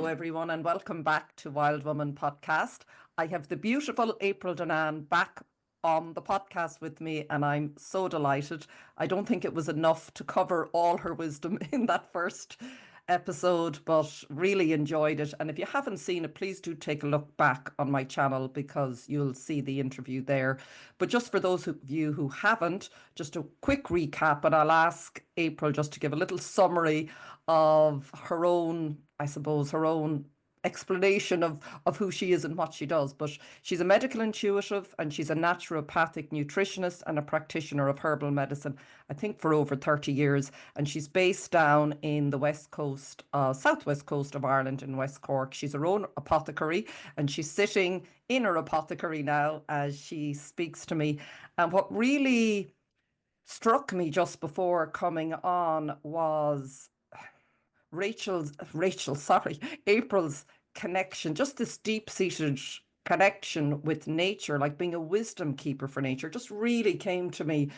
everyone, and welcome back to Wild Woman Podcast. I have the beautiful April Danann back on the podcast with me, and I'm so delighted. I don't think it was enough to cover all her wisdom in that first episode, but really enjoyed it. And if you haven't seen it, please do take a look back on my channel because you'll see the interview there. But just for those of you who haven't, just a quick recap, and I'll ask April just to give a little summary of her own, I suppose, her own explanation of who she is and what she does. But she's a medical intuitive and she's a naturopathic nutritionist and a practitioner of herbal medicine, I think for over 30 years. And she's based down in the west coast, southwest coast of Ireland in West Cork. She's her own apothecary and she's sitting in her apothecary now as she speaks to me. And what really struck me just before coming on was April's connection, just this deep-seated connection with nature, like being a wisdom keeper for nature, just really came to me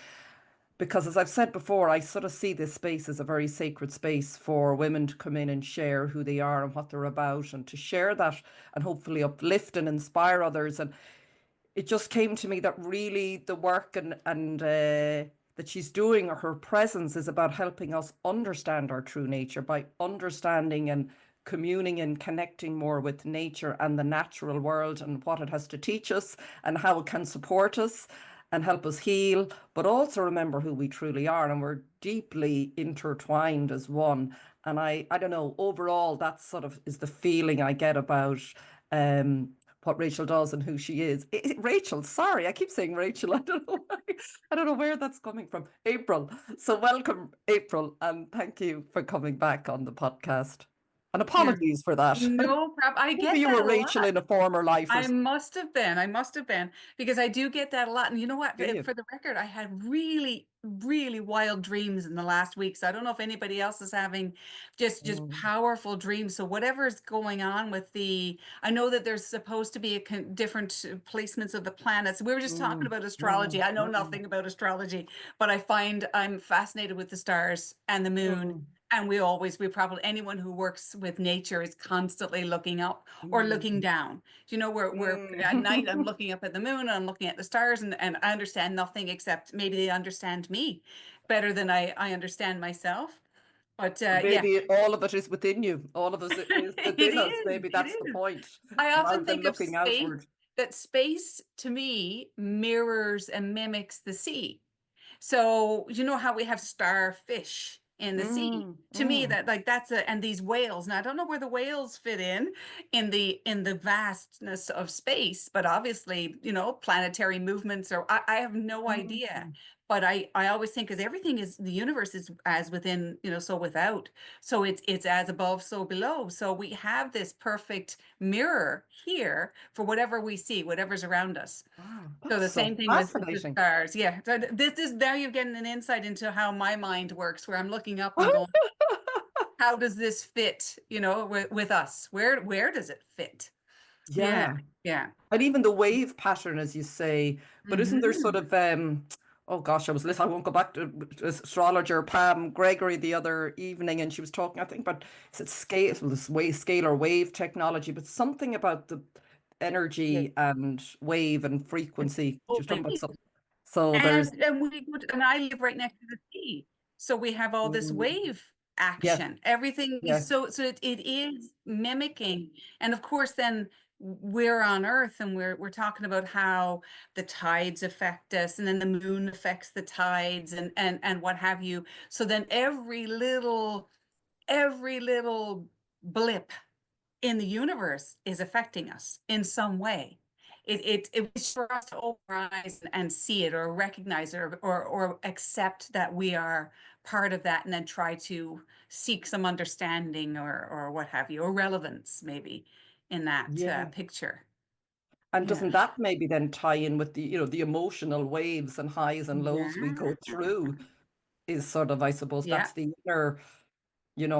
because, as I've said before, I sort of see this space as a very sacred space for women to come in and share who they are and what they're about, and to share that and hopefully uplift and inspire others. And it just came to me that really the work and that she's doing, or her presence, is about helping us understand our true nature by understanding and communing and connecting more with nature and the natural world and what it has to teach us and how it can support us and help us heal, but also remember who we truly are. And we're deeply intertwined as one. And I don't know, overall, that sort of is the feeling I get about what Rachel does and who she is. Rachel, sorry, I keep saying Rachel. I don't know why. I don't know where that's coming from. April. So welcome, April, and thank you for coming back on the podcast. And apologies for that. No problem. I get Maybe you that were a Rachel lot. in a former life or I something. must have been. I must have been because I do get that a lot. And you know what? Do you? For the record, I had really, really wild dreams in the last week. So I don't know if anybody else is having just Mm, powerful dreams. So whatever's going on with I know that there's supposed to be different placements of the planets. We were just talking mm, about astrology. mm, I know mm, nothing about astrology, but I find I'm fascinated with the stars and the moon. mm, And we probably, anyone who works with nature is constantly looking up or looking mm, down. You know, we're at night, I'm mm. looking up at the moon, I'm looking at the stars, and I understand nothing except maybe they understand me better than I understand myself. But yeah, Maybe all of it is within you. All of us is it within us. is. Maybe It that's the is. point, I rather often than think of looking space, outward. that space to me mirrors and mimics the sea. So you know how we have starfish in the sea? Mm, To me, mm, that like and these whales. Now I don't know where the whales fit in the vastness of space, but obviously, planetary movements or I have no idea. mm. But I always think because everything is the universe is as within, so without. So it's as above, so below. So we have this perfect mirror here for whatever we see, whatever's around us. Wow, So that's the so same thing with the fascinating. stars. Yeah. So this is now you're getting an insight into how my mind works, where I'm looking up and going, how does this fit, with us? Where does it fit? Yeah. Yeah. Yeah. And even the wave pattern, as you say, but isn't there sort Hmm. of oh gosh, I was listening, I won't go back to astrologer Pam Gregory the other evening, and she was talking, I think, about is it scale, this wave, scalar wave technology, but something about the Yeah. energy and wave and frequency. She was talking about Totally. something. So there's And I live right next to the sea. So we have all this mm, wave yes, action. Everything is yes, so it is mimicking. And of course, then we're on Earth and we're talking about how the tides affect us, and then the moon affects the tides and what have you. So then every little blip in the universe is affecting us in some way. It's for us to open our eyes and see it or recognize it or accept that we are part of that and then try to seek some understanding or what have you, or relevance maybe in that yeah. picture. And Yeah. doesn't that maybe then tie in with the emotional waves and highs and lows we Yeah. go through is sort of, I suppose, Yeah. that's the inner,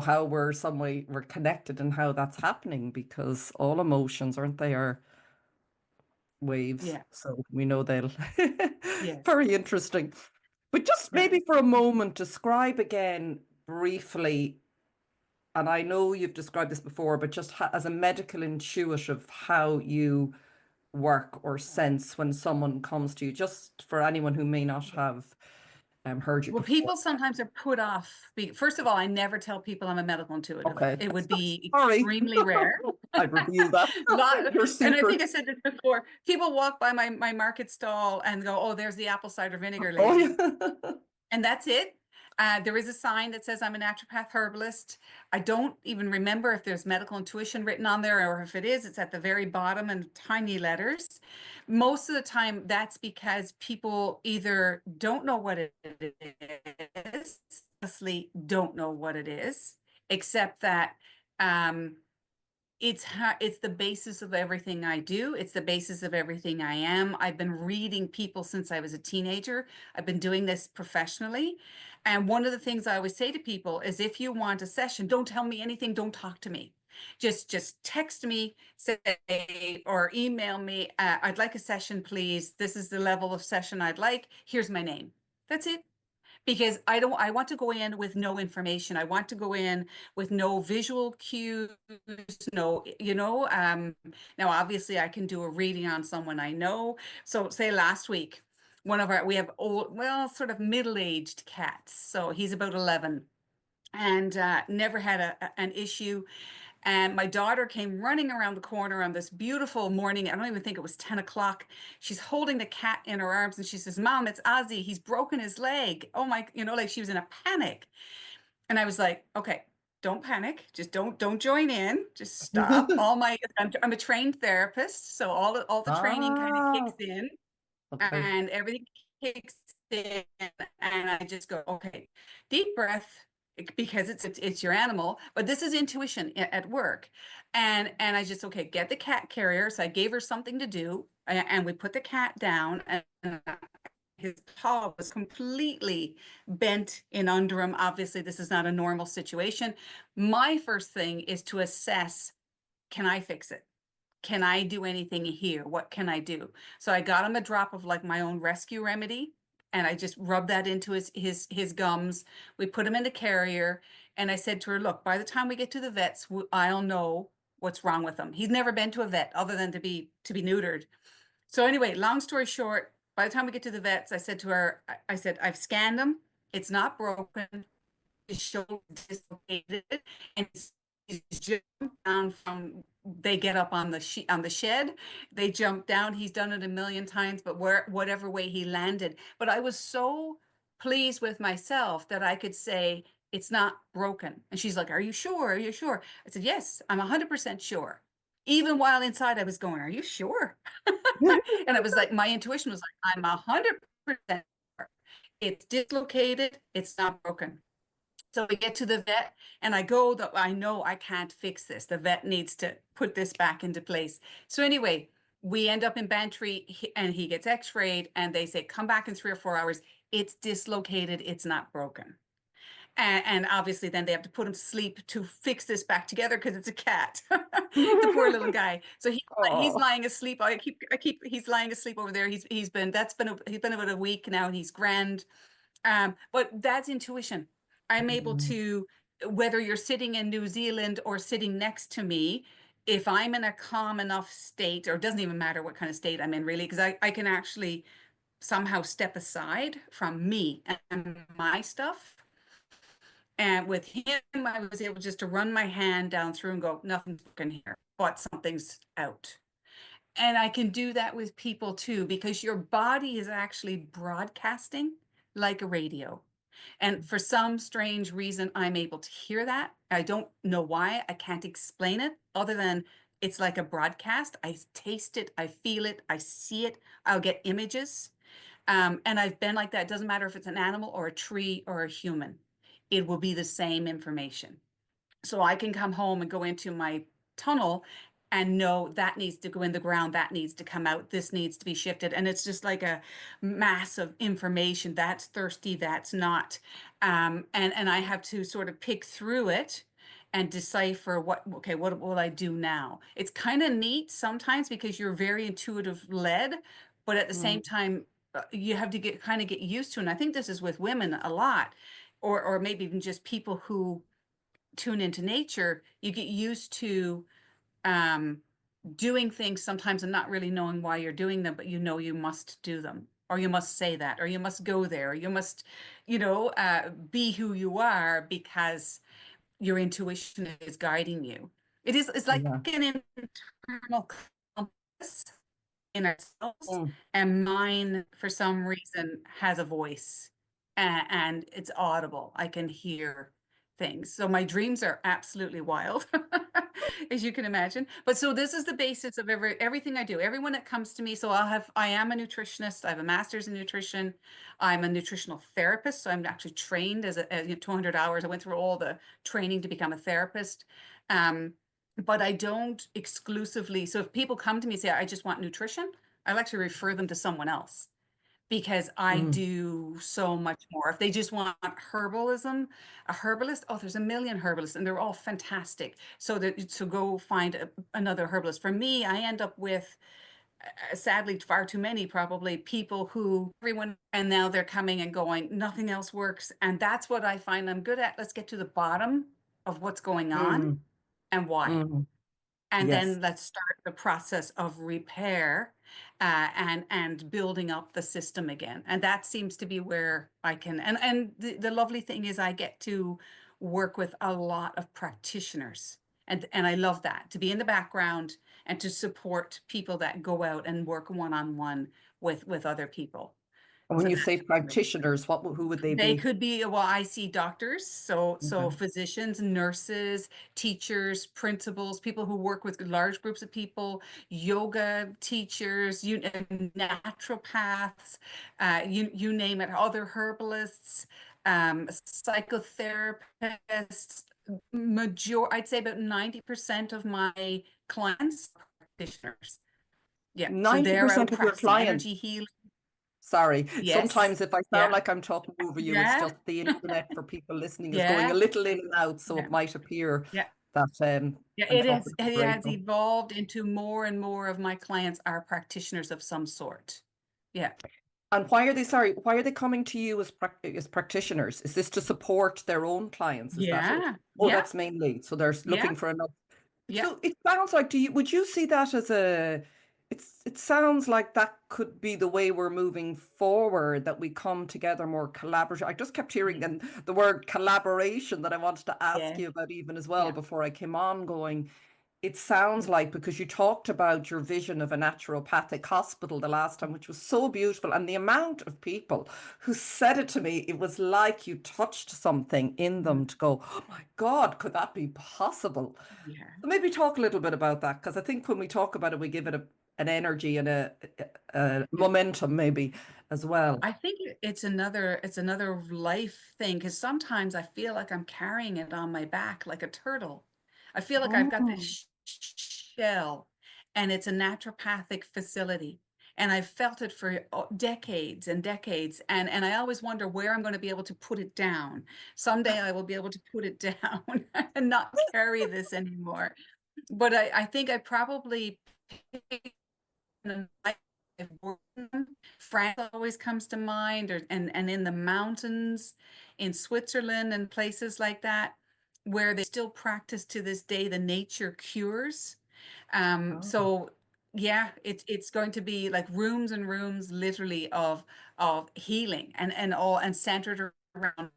how we're some way we're connected and how that's happening because all emotions, aren't they, are waves. Yeah. So we know they'll Yes. very interesting. But just Yeah. maybe for a moment, describe again briefly and I know you've described this before, but just as a medical intuitive, how you work or sense when someone comes to you, just for anyone who may not have heard you Well, before. people sometimes are put off. First of all, I never tell people I'm a medical intuitive. Okay. It would be Sorry, extremely rare. I'd reveal that. Lot, Your and I secret. think I said this before. People walk by my market stall and go, "Oh, there's the apple cider vinegar Oh, lady," yeah. and that's it. There is a sign that says I'm a naturopath herbalist. I don't even remember if there's medical intuition written on there, or if it is, it's at the very bottom in tiny letters. Most of the time, that's because people either don't know what it is, honestly don't know what it is, except that um, it's the basis of everything I do. It's the basis of everything I am. I've been reading people since I was a teenager. I've been doing this professionally. And one of the things I always say to people is if you want a session, don't tell me anything, don't talk to me. Just text me, say, or email me, I'd like a session, please. This is the level of session I'd like. Here's my name. That's it. Because I want to go in with no information. I want to go in with no visual cues, no, now obviously I can do a reading on someone I know. So say last week, we have old, well, sort of middle-aged cats. So he's about 11 and never had an issue. And my daughter came running around the corner on this beautiful morning. I don't even think it was 10 o'clock. She's holding the cat in her arms and she says, "Mom, it's Ozzy. He's broken his leg." Oh my, like she was in a panic. And I was like, okay, don't panic. Just don't join in. Just stop. I'm a trained therapist. So all the training kind of Ah, kicks in okay. and everything kicks in. And I just go, okay, deep breath, because it's your animal, but this is intuition at work. And I just, okay, get the cat carrier. So I gave her something to do, and we put the cat down, and his paw was completely bent in under him. Obviously, this is not a normal situation. My first thing is to assess, can I fix it? Can I do anything here? What can I do? So I got him a drop of like my own rescue remedy, and I just rubbed that into his gums. We put him in the carrier, and I said to her, "Look, by the time we get to the vets, I'll know what's wrong with him." He's never been to a vet other than to be neutered. So anyway, long story short, by the time we get to the vets, I said to her, I said, "I've scanned him. It's not broken. His shoulder dislocated, and he's jumped down from, they get up on the shed, they jump down. He's done it a million times, but whatever way he landed." But I was so pleased with myself that I could say it's not broken. And she's like, "Are you sure? Are you sure?" I said, "Yes, I'm 100% sure." Even while inside, I was going, "Are you sure?" And it was like my intuition was like, "I'm 100% sure. It's dislocated. It's not broken." So we get to the vet, and I go, I know I can't fix this. The vet needs to put this back into place. So anyway, we end up in Bantry, and he gets x-rayed, and they say, "Come back in 3 or 4 hours. It's dislocated. It's not broken." And obviously then they have to put him to sleep to fix this back together because it's a cat, the poor little guy. So he's Oh. lying asleep. He's lying asleep over there. He's been about a week now, and he's grand. But that's intuition. I'm able Mm. to, whether you're sitting in New Zealand or sitting next to me, if I'm in a calm enough state, or it doesn't even matter what kind of state I'm in really, because I can actually somehow step aside from me and my stuff. And with him, I was able just to run my hand down through and go, "Nothing's broken here, but something's out." And I can do that with people too, because your body is actually broadcasting like a radio. And for some strange reason, I'm able to hear that. I don't know why. I can't explain it other than it's like a broadcast. I taste it, I feel it, I see it, I'll get images. And I've been like that. It doesn't matter if it's an animal or a tree or a human, it will be the same information. So I can come home and go into my tunnel and know that needs to go in the ground, that needs to come out, this needs to be shifted. And it's just like a mass of information. That's thirsty, that's not. And I have to sort of pick through it and decipher what will I do now? It's kind of neat sometimes because you're very intuitive led, but at the same Mm. time, you have to get used to. And I think this is with women a lot, or maybe even just people who tune into nature, you get used to um, doing things sometimes and not really knowing why you're doing them, but you know you must do them, or you must say that, or you must go there, or you must, be who you are because your intuition is guiding you. It's like Yeah. an internal compass in ourselves, Mm. and mine for some reason has a voice, and it's audible. I can hear things. So my dreams are absolutely wild, as you can imagine. But so this is the basis of everything I do. Everyone that comes to me, so I am a nutritionist. I have a master's in nutrition. I'm a nutritional therapist. So I'm actually trained as 200 hours. I went through all the training to become a therapist. But I don't exclusively. So if people come to me and say, I just want nutrition, I like to refer them to someone else because I Mm. do so much more. If they just want herbalism, a herbalist, oh, there's a million herbalists and they're all fantastic. So that to go find another herbalist. For me, I end up with sadly far too many probably people who everyone and now they're coming and going, nothing else works. And that's what I find I'm good at. Let's get to the bottom of what's going on Mm. and why. Mm. And Yes. then let's start the process of repair, and building up the system again. And that seems to be where I can. And the lovely thing is I get to work with a lot of practitioners. And I love that, to be in the background and to support people that go out and work one-on-one with other people. And when So you that's say really practitioners, who would they they be? could be, well, I see doctors, so Okay. physicians, nurses, teachers, principals, people who work with large groups of people, yoga teachers, naturopaths, you name it, other herbalists, psychotherapists. I'd say about 90% of my clients are practitioners. Yeah, so they're out 90% of your practicing clients. energy healing. Sorry. Yes. Sometimes if I sound Yeah. like I'm talking over you, it's Yeah. just the internet for people listening is going a Yeah. little in and out, so Yeah. it might appear Yeah. that Yeah, I'm it has talking it over has April. evolved into more and more of my clients are practitioners of some sort. Yeah. And why are they coming to you as practitioners? Is this to support their own clients? Is that it? Yeah. Oh, Yeah. that's mainly. So they're Yeah. looking for another. Yeah. So it sounds like, would you see that as it sounds like that could be the way we're moving forward, that we come together more collaborative. I just kept hearing then the word collaboration that I wanted to ask Yeah. you about even as well Yeah. before I came on going. It sounds like, because you talked about your vision of a naturopathic hospital the last time, which was so beautiful, and the amount of people who said it to me, it was like you touched something in them to go, oh my God, could that be possible? Yeah. So maybe talk a little bit about that, because I think when we talk about it, we give it an energy and a Yeah. momentum maybe as well. I think it's another life thing because sometimes I feel like I'm carrying it on my back like a turtle. I feel like I've got Mm. this shell and it's a naturopathic facility. And I've felt it for decades and decades. And I always wonder where I'm going to be able to put it down. Someday I will be able to put it down and not carry this anymore. But I think I probably in life, France always comes to mind, and in the mountains in Switzerland and places like that, where they still practice to this day the nature cures. Oh. So yeah, it's going to be like rooms and rooms literally of healing and centered around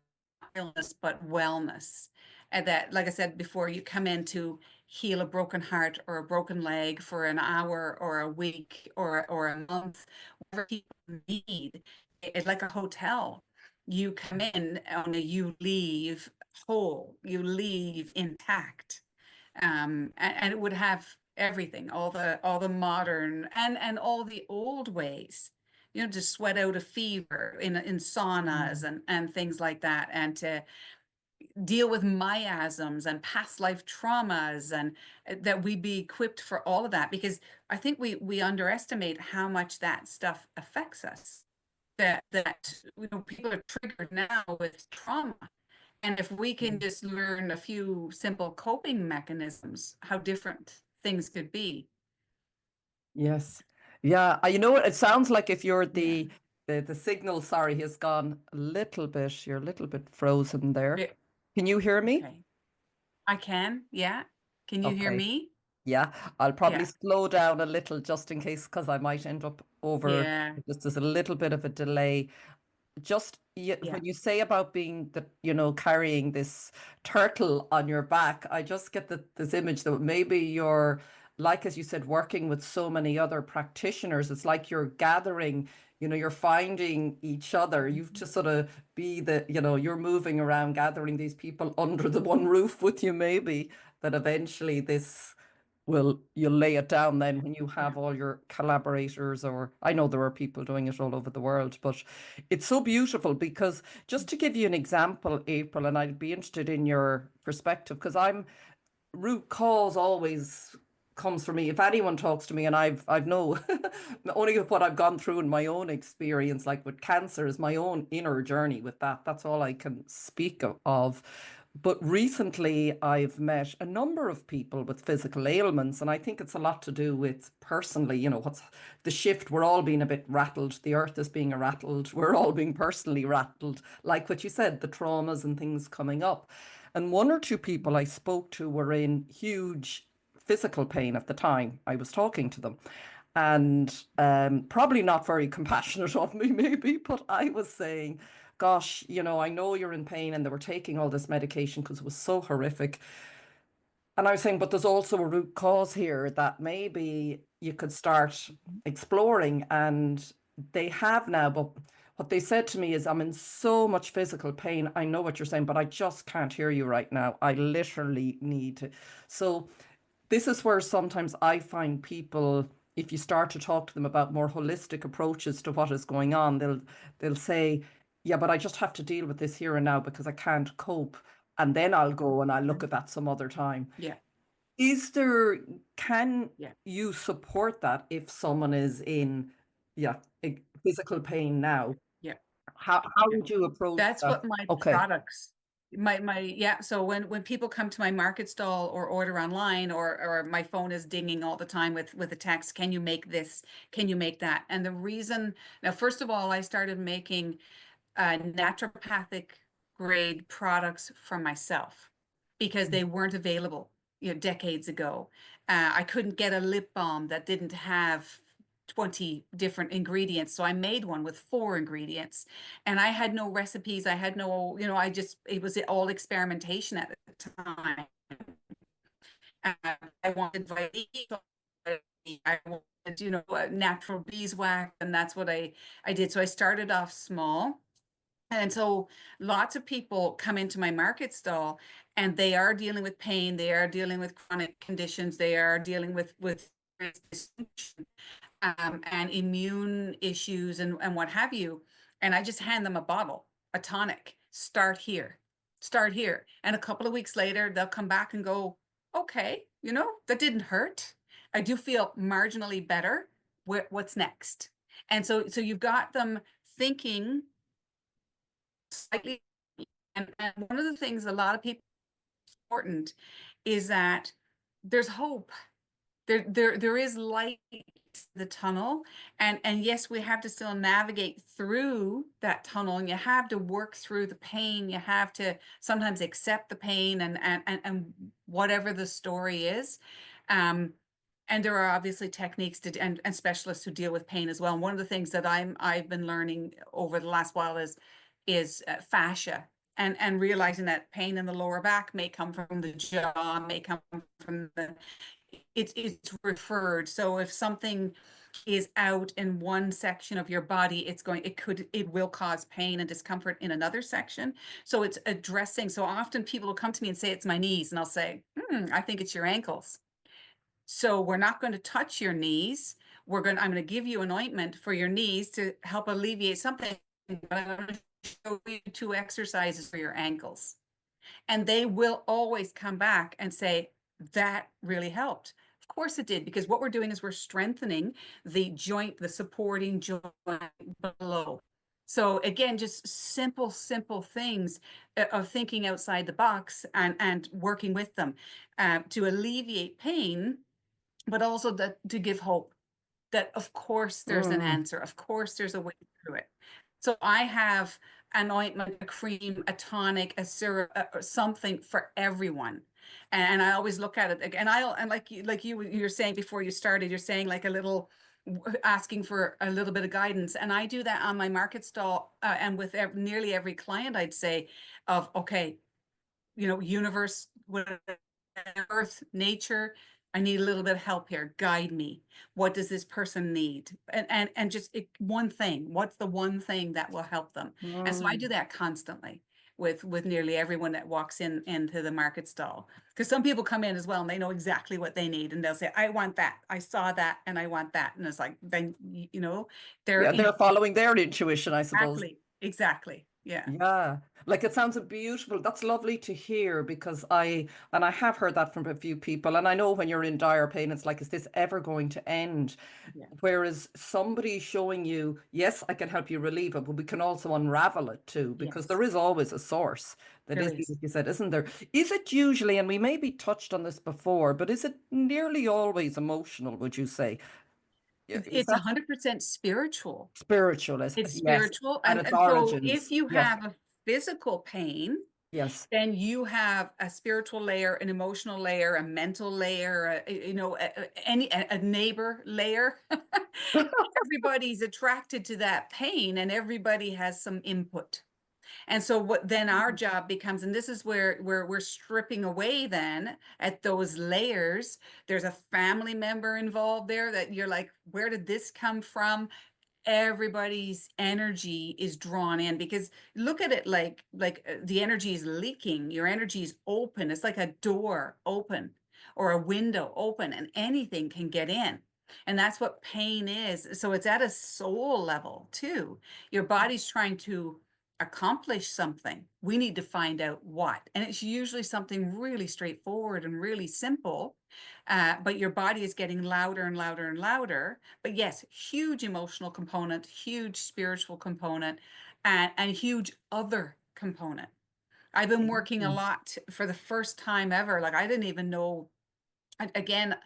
illness but wellness. And that, like I said before, you come in to heal a broken heart or a broken leg for an hour or a week or a month, whatever people need. It's like a hotel. You come in and you leave whole, you leave intact. And it would have everything, all the modern and all the old ways, to sweat out a fever in saunas Mm. and things like that, and to deal with miasms and past life traumas, and that we be equipped for all of that, because I think we underestimate how much that stuff affects us. That people are triggered now with trauma, and if we can just learn a few simple coping mechanisms, how different things could be. Yes. Yeah. You know what? It sounds like if you're Yeah. the signal, sorry, has gone a little bit, you're a little bit frozen there. Yeah. Can you hear me? Okay. I can. Yeah. Can you hear Okay. me? Yeah, I'll probably Yeah. slow down a little just in case, because I might end up over, Yeah. just there's a little bit of a delay. Just Yeah. when you say about being the, carrying this turtle on your back, I just get this image that maybe you're, like, as you said, working with so many other practitioners. It's like you're gathering, you're finding each other. You've Mhm. to sort of be the, you're moving around, gathering these people under the one roof with you, maybe, that eventually this you'll lay it down then when you Yeah. have all your collaborators, or I know there are people doing it all over the world, but it's so beautiful because, just to give you an example, April, and I'd be interested in your perspective, because I'm root cause always comes for me. If anyone talks to me, and I've no only of what I've gone through in my own experience, like with cancer, is my own inner journey with that. That's all I can speak of. But recently, I've met a number of people with physical ailments, and I think it's a lot to do with personally, what's the shift. We're all being a bit rattled. The earth is being rattled. We're all being personally rattled, like what you said, the traumas and things coming up. And one or two people I spoke to were in huge physical pain at the time I was talking to them. And probably not very compassionate of me, maybe, but I was saying, gosh, I know you're in pain. And they were taking all this medication because it was so horrific. And I was saying, but there's also a root cause here that maybe you could start Mhm. exploring. And they have now, but what they said to me is, I'm in so much physical pain. I know what you're saying, but I just can't hear you right now. I literally need to. So this is where sometimes I find people, if you start to talk to them about more holistic approaches to what is going on, they'll say, yeah, but I just have to deal with this here and now because I can't cope. And then I'll go and I'll look Mhm. at that some other time. Yeah. Is there, can Yeah. you support that if someone is in, yeah, physical pain now? Yeah. How Yeah. would you approach That's that? what my Okay. products, yeah. So when people come to my market stall or order online, or my phone is dinging all the time with a text, can you make this? Can you make that? And the reason, now, first of all, I started making naturopathic grade products for myself because they weren't available, decades ago. I couldn't get a lip balm that didn't have 20 different ingredients. So I made one with 4 ingredients, and I had no recipes. I had no, it was all experimentation at the time. I wanted vitamin E, I wanted, natural beeswax, and that's what I did. So I started off small. And so lots of people come into my market stall, and they are dealing with pain, they are dealing with chronic conditions, they are dealing with dysfunction, and immune issues, and what have you. And I just hand them a bottle, a tonic. Start here. Start here. And a couple of weeks later, they'll come back and go, okay, that didn't hurt. I do feel marginally better. What's next? And so you've got them thinking slightly. And one of the things a lot of people important is that there's hope. There is light in the tunnel, and yes, we have to still navigate through that tunnel, and you have to work through the pain. You have to sometimes accept the pain, and whatever the story is. And there are obviously techniques and specialists who deal with pain as well. And one of the things that I've been learning over the last while is fascia, and realizing that pain in the lower back may come from the jaw, may come from it's referred. So if something is out in one section of your body, it will cause pain and discomfort in another section. So it's addressing. So often people will come to me and say, it's my knees. And I'll say, I think it's your ankles. So we're not going to touch your knees. I'm going to give you an ointment for your knees to help alleviate something. But I'm going to show you 2 exercises for your ankles. And they will always come back and say, that really helped. Of course it did, because what we're doing is we're strengthening the joint, the supporting joint below. So again, just simple things of thinking outside the box, and working with them to alleviate pain, but also to give hope that, of course, there's an Mm, answer. Of course, there's a way through it. So I have an ointment, a cream, a tonic, a syrup, something for everyone. And I always look at it, and you're saying before you started, you're saying like a little asking for a little bit of guidance. And I do that on my market stall, and with nearly every client, I'd say of, okay, universe, earth, nature, I need a little bit of help here. Guide me. What does this person need? And just one thing. What's the one thing that will help them? And so I do that constantly with nearly everyone that walks into the market stall. Because some people come in as well and they know exactly what they need, and they'll say, I want that. I saw that and I want that. And it's like, then, they're Yeah, they're following their intuition, I suppose. exactly. Yeah. Yeah, like it sounds beautiful. That's lovely to hear because I have heard that from a few people. And I know when you're in dire pain, it's like, is this ever going to end? Yeah. Whereas somebody showing you, yes, I can help you relieve it, but we can also unravel it too, because Yes, there is always a source that there is, is. like you said, isn't there? Is it usually, and we maybe touched on this before, but is it nearly always emotional, would you say? Yeah, is It's that 100% spiritual. spiritual? It's Yes, spiritual. at its And so if origins. you Yes, have a physical pain, yes. then you have a spiritual layer, an emotional layer, a mental layer, a neighbor layer. Everybody's attracted to that pain, and everybody has some input. And so what then our job becomes, and this is where we're stripping away then at those layers. There's a family member involved there that you're like, where did this come from? Everybody's energy is drawn in, because look at it like the energy is leaking. Your energy is open. It's like a door open or a window open, and anything can get in. And that's what pain is. So it's at a soul level too. Your body's trying to accomplish something. We need to find out what. And it's usually something really straightforward and really simple. But your body is getting louder and louder and louder. But yes, huge emotional component, huge spiritual component, and huge other component. I've been working a Mhm. lot for the first time ever. Like, I didn't even know, again,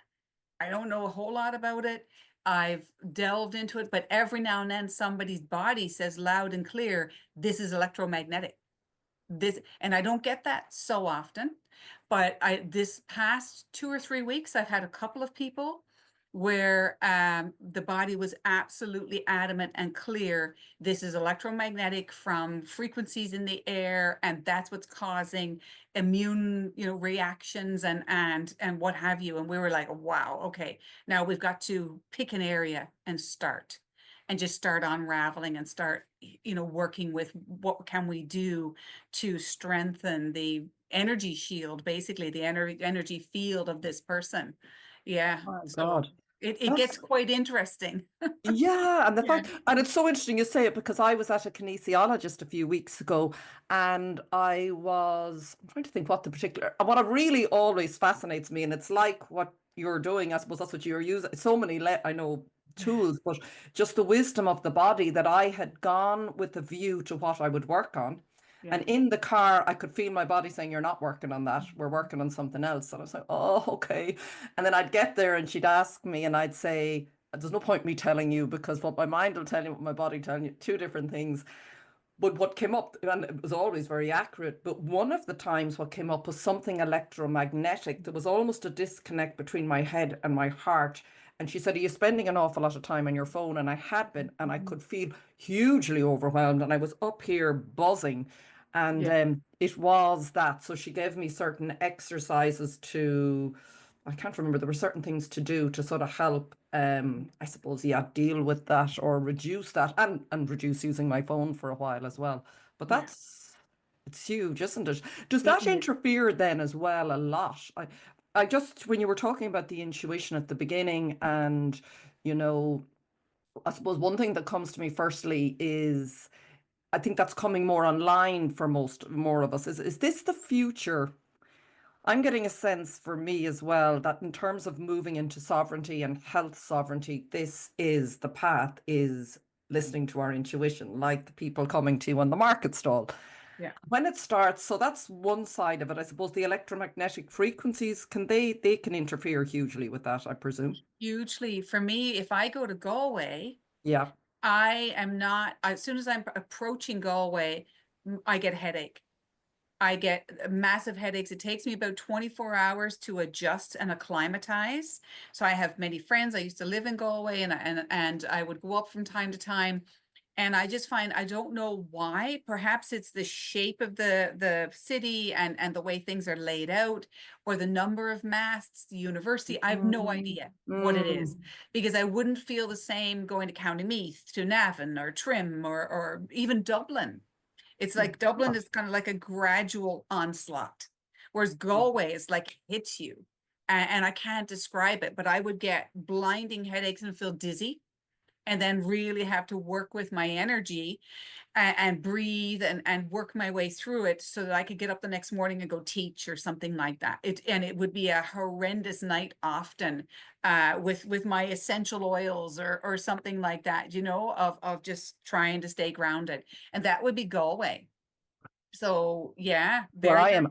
I don't know a whole lot about it. I've delved into it, but every now and then somebody's body says loud and clear, this is electromagnetic. And I don't get that so often, but this past 2 or 3 weeks, I've had a couple of people where the body was absolutely adamant and clear. This is electromagnetic from frequencies in the air, and that's what's causing immune, reactions and what have you. And we were like, wow, okay, now we've got to pick an area and just start unraveling and start, working with what can we do to strengthen the energy shield, basically the energy field of this person. Yeah. My So God. it That's gets quite interesting. yeah, and the Yeah. fact, and it's so interesting you say it because I was at a kinesiologist a few weeks ago, and I'm trying to think what really always fascinates me, and it's like what you're doing. I suppose that's what you're using. So many, I know Yeah. tools, but just the wisdom of the body that I had gone with a view to what I would work on. Yeah. And in the car, I could feel my body saying, "You're not working on that. We're working on something else." And I was like, "Oh, okay." And then I'd get there and she'd ask me, and I'd say, there's no point me telling you because what my mind will tell you, what my body telling you, two different things. But what came up, and it was always very accurate, but one of the times what came up was something electromagnetic. There was almost a disconnect between my head and my heart. And she said, "Are you spending an awful lot of time on your phone?" And I had been, and I could feel hugely overwhelmed. And I was up here buzzing. And Yeah. it was that. So she gave me certain exercises to, I can't remember, there were certain things to do to sort of help, I suppose, yeah, deal with that or reduce that and reduce using my phone for a while as well. But Yeah. it's huge, isn't it? Does It that is. interfere then as well a lot? I just, when you were talking about the intuition at the beginning and, you know, I suppose one thing that comes to me firstly is I think that's coming more online for more of us. Is this the future? I'm getting a sense for me as well that in terms of moving into sovereignty and health sovereignty, this is the path, is listening to our intuition, like the people coming to you on the market stall. Yeah. When it starts, so that's one side of it. I suppose the electromagnetic frequencies, they can interfere hugely with that, I presume. Hugely. For me, if I go to Galway, Yeah. I am not, as soon as I'm approaching Galway, I get a headache. I get massive headaches. It takes me about 24 hours to adjust and acclimatize. So I have many friends. I used to live in Galway, and I would go up from time to time. And I just find, I don't know why. Perhaps it's the shape of the city and the way things are laid out, or the number of masts, the university. I have no Mm, idea what it is, mm. because I wouldn't feel the same going to County Meath, to Navan or Trim, or even Dublin. It's like Dublin is kind of like a gradual onslaught, whereas Galway is like hits you. And I can't describe it, but I would get blinding headaches and feel dizzy, and then really have to work with my energy and breathe and work my way through it so that I could get up the next morning and go teach or something like that. And it would be a horrendous night often, with my essential oils or something like that, of just trying to stay grounded. And that would be Galway. So yeah, Where very, I very, am,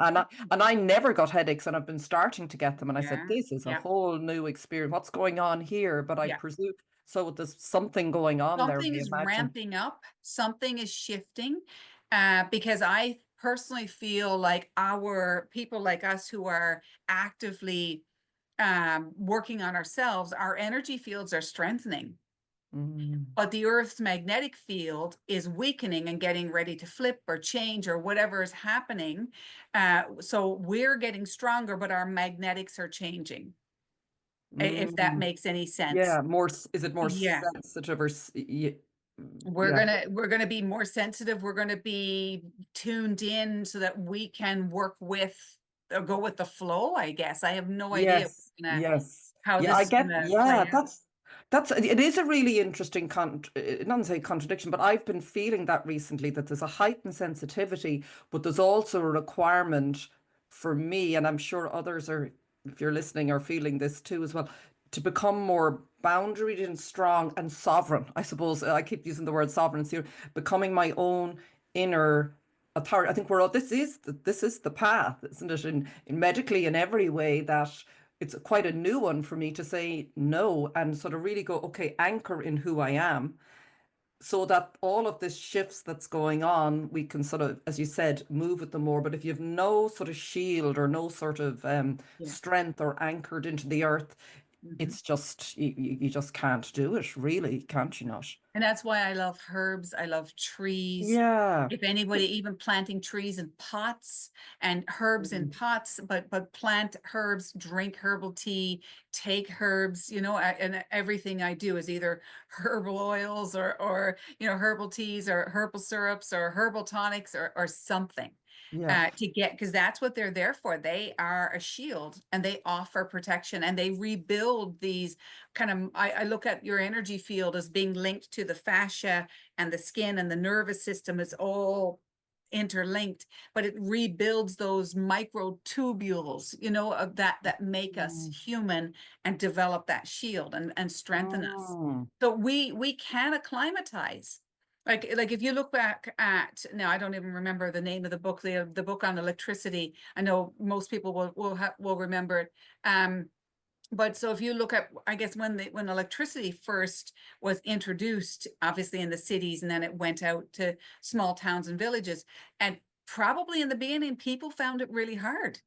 and I never got headaches, and I've been starting to get them, and I said, yeah, this is a yeah, whole new experience. What's going on here? But I yeah. presume so. There's something going on there, Something I is imagine. ramping up, something is shifting, because I personally feel like our people like us who are actively working on ourselves, our energy fields are strengthening, Mm. but the Earth's magnetic field is weakening and getting ready to flip or change or whatever is happening. So we're getting stronger, but our magnetics are changing, if that Mm. makes any sense. Yeah, more. Is it more Yeah. sensitive or? we're Yeah. gonna we're gonna be more sensitive. We're gonna be tuned in so that we can work with or go with the flow, I guess. I have no idea Yes, yes. how Yeah, this I is get, gonna yeah, play out. that's it is a really interesting not to say contradiction, but I've been feeling that recently, that there's a heightened sensitivity, but there's also a requirement for me, and I'm sure others are, if you're listening, are feeling this too as well, to become more boundaried and strong and sovereign. I suppose I keep using the word sovereignty, becoming my own inner authority. I think we're all, this is the path, isn't it? In medically, in every way, that it's quite a new one for me to say no and sort of really go, okay, anchor in who I am, so that all of this shifts that's going on, we can sort of, as you said, move with them more. But if you have no sort of shield or no sort of Yeah. strength or anchored into the earth, Mhm. it's just you just can't do it, really, can't you not? And that's why I love herbs. I love trees. Yeah. If anybody, even planting trees in pots and herbs in Mm. pots, but plant herbs, drink herbal tea, take herbs, and everything I do is either herbal oils or herbal teas or herbal syrups or herbal tonics or something. Yeah. To get, because that's what they're there for. They are a shield and they offer protection and they rebuild these kind of, I look at your energy field as being linked to the fascia and the skin and the nervous system. Is all interlinked, but it rebuilds those microtubules, of that make us Mm. human and develop that shield and strengthen us. Mm. So we can acclimatize. Like if you look back at, now I don't even remember the name of the book, the book on electricity. I know most people will remember it. But so if you look at, I guess when electricity first was introduced, obviously in the cities, and then it went out to small towns and villages, and probably in the beginning, people found it really hard.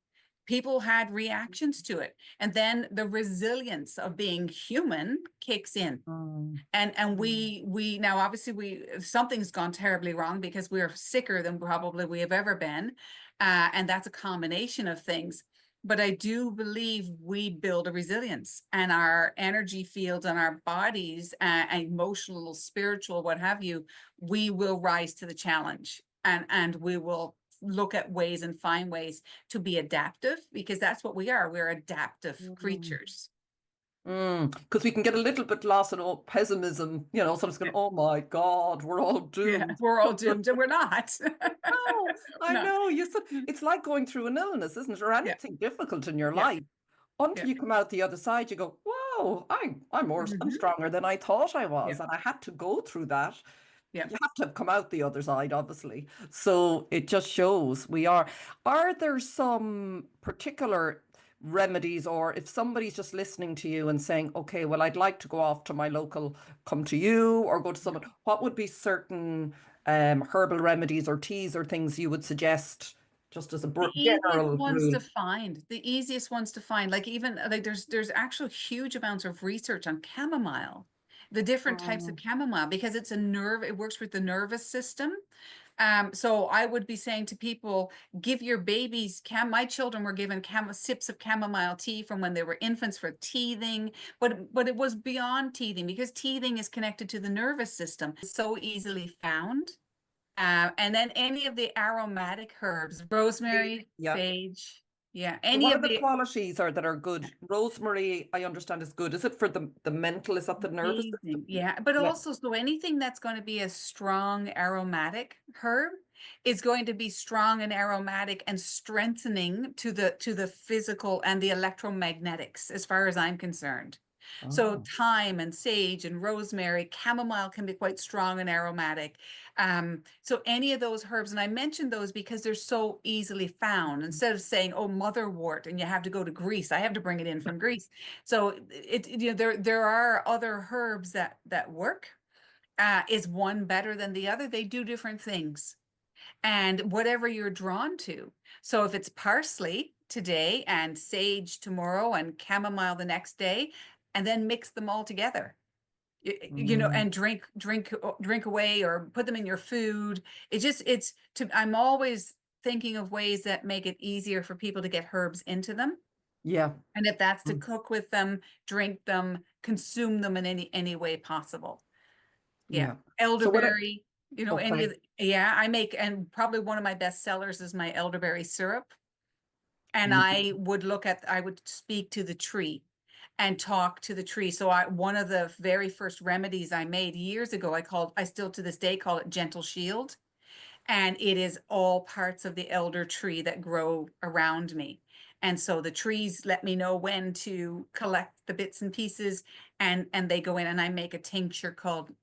People had reactions to it, and then the resilience of being human kicks in. Mm. And we now obviously something's gone terribly wrong because we're sicker than probably we have ever been, and that's a combination of things. But I do believe we build a resilience, and our energy fields and our bodies, emotional, spiritual, what have you, we will rise to the challenge, and we will look at ways and find ways to be adaptive, because that's what we are. We're adaptive Mm. creatures. Because we can get a little bit lost in all pessimism, someone's going, Yeah. oh my God, we're all Yeah, doomed. we're all doomed, and we're not. No, I No. know. You said it's like going through an illness, isn't it? Or Yeah, anything difficult in your yeah, life. Until yeah. you come out the other side, you go, whoa, I'm Hmm. stronger than I thought I Yeah, was. And I had to go through that. yeah. You have to have come out the other side, obviously. So it just shows we are. Are there some particular remedies, or if somebody's just listening to you and saying, okay, well, I'd like to go off to my local, come to you or go to Yeah. someone, what would be certain herbal remedies or teas or things you would suggest just as a The easiest general ones rule. to find, the easiest ones to find, like even like there's actual huge amounts of research on chamomile, the different types of Mm, chamomile, because it's a nerve, it works with the nervous system. So I would be saying to people, give your babies my children were given sips of chamomile tea from when they were infants for teething, but it was beyond teething because teething is connected to the nervous system. It's so easily found. And then any of the aromatic herbs, rosemary, yeah. sage, yeah, So any what are of the the qualities are that are good? Rosemary, I understand, is good. Is it for the mental? Is that the nervous system? amazing, yeah. But Yeah. also, so anything that's going to be a strong aromatic herb is going to be strong and aromatic and strengthening to the physical and the electromagnetics, as far as I'm concerned. So Oh. thyme and sage and rosemary, chamomile can be quite strong and aromatic. So any of those herbs, and I mentioned those because they're so easily found. Instead of saying, "Oh, motherwort," and you have to go to Greece, I have to bring it in from Greece. So there are other herbs that work. Is one better than the other? They do different things, and whatever you're drawn to. So if it's parsley today and sage tomorrow and chamomile the next day, and then mix them all together, Mm. and drink away or put them in your food. I'm always thinking of ways that make it easier for people to get herbs into them. Yeah. And if that's to Mm. cook with them, drink them, consume them in any way possible. Yeah. Yeah. So Elderberry, any of okay. yeah, I make, and probably one of my best sellers is my elderberry syrup. And Mm. I would speak to the tree and talk to the tree. So one of the very first remedies I made years ago, I still to this day call it Gentle Shield. And it is all parts of the elder tree that grow around me. And so the trees let me know when to collect the bits and pieces, and they go in, and I make a tincture called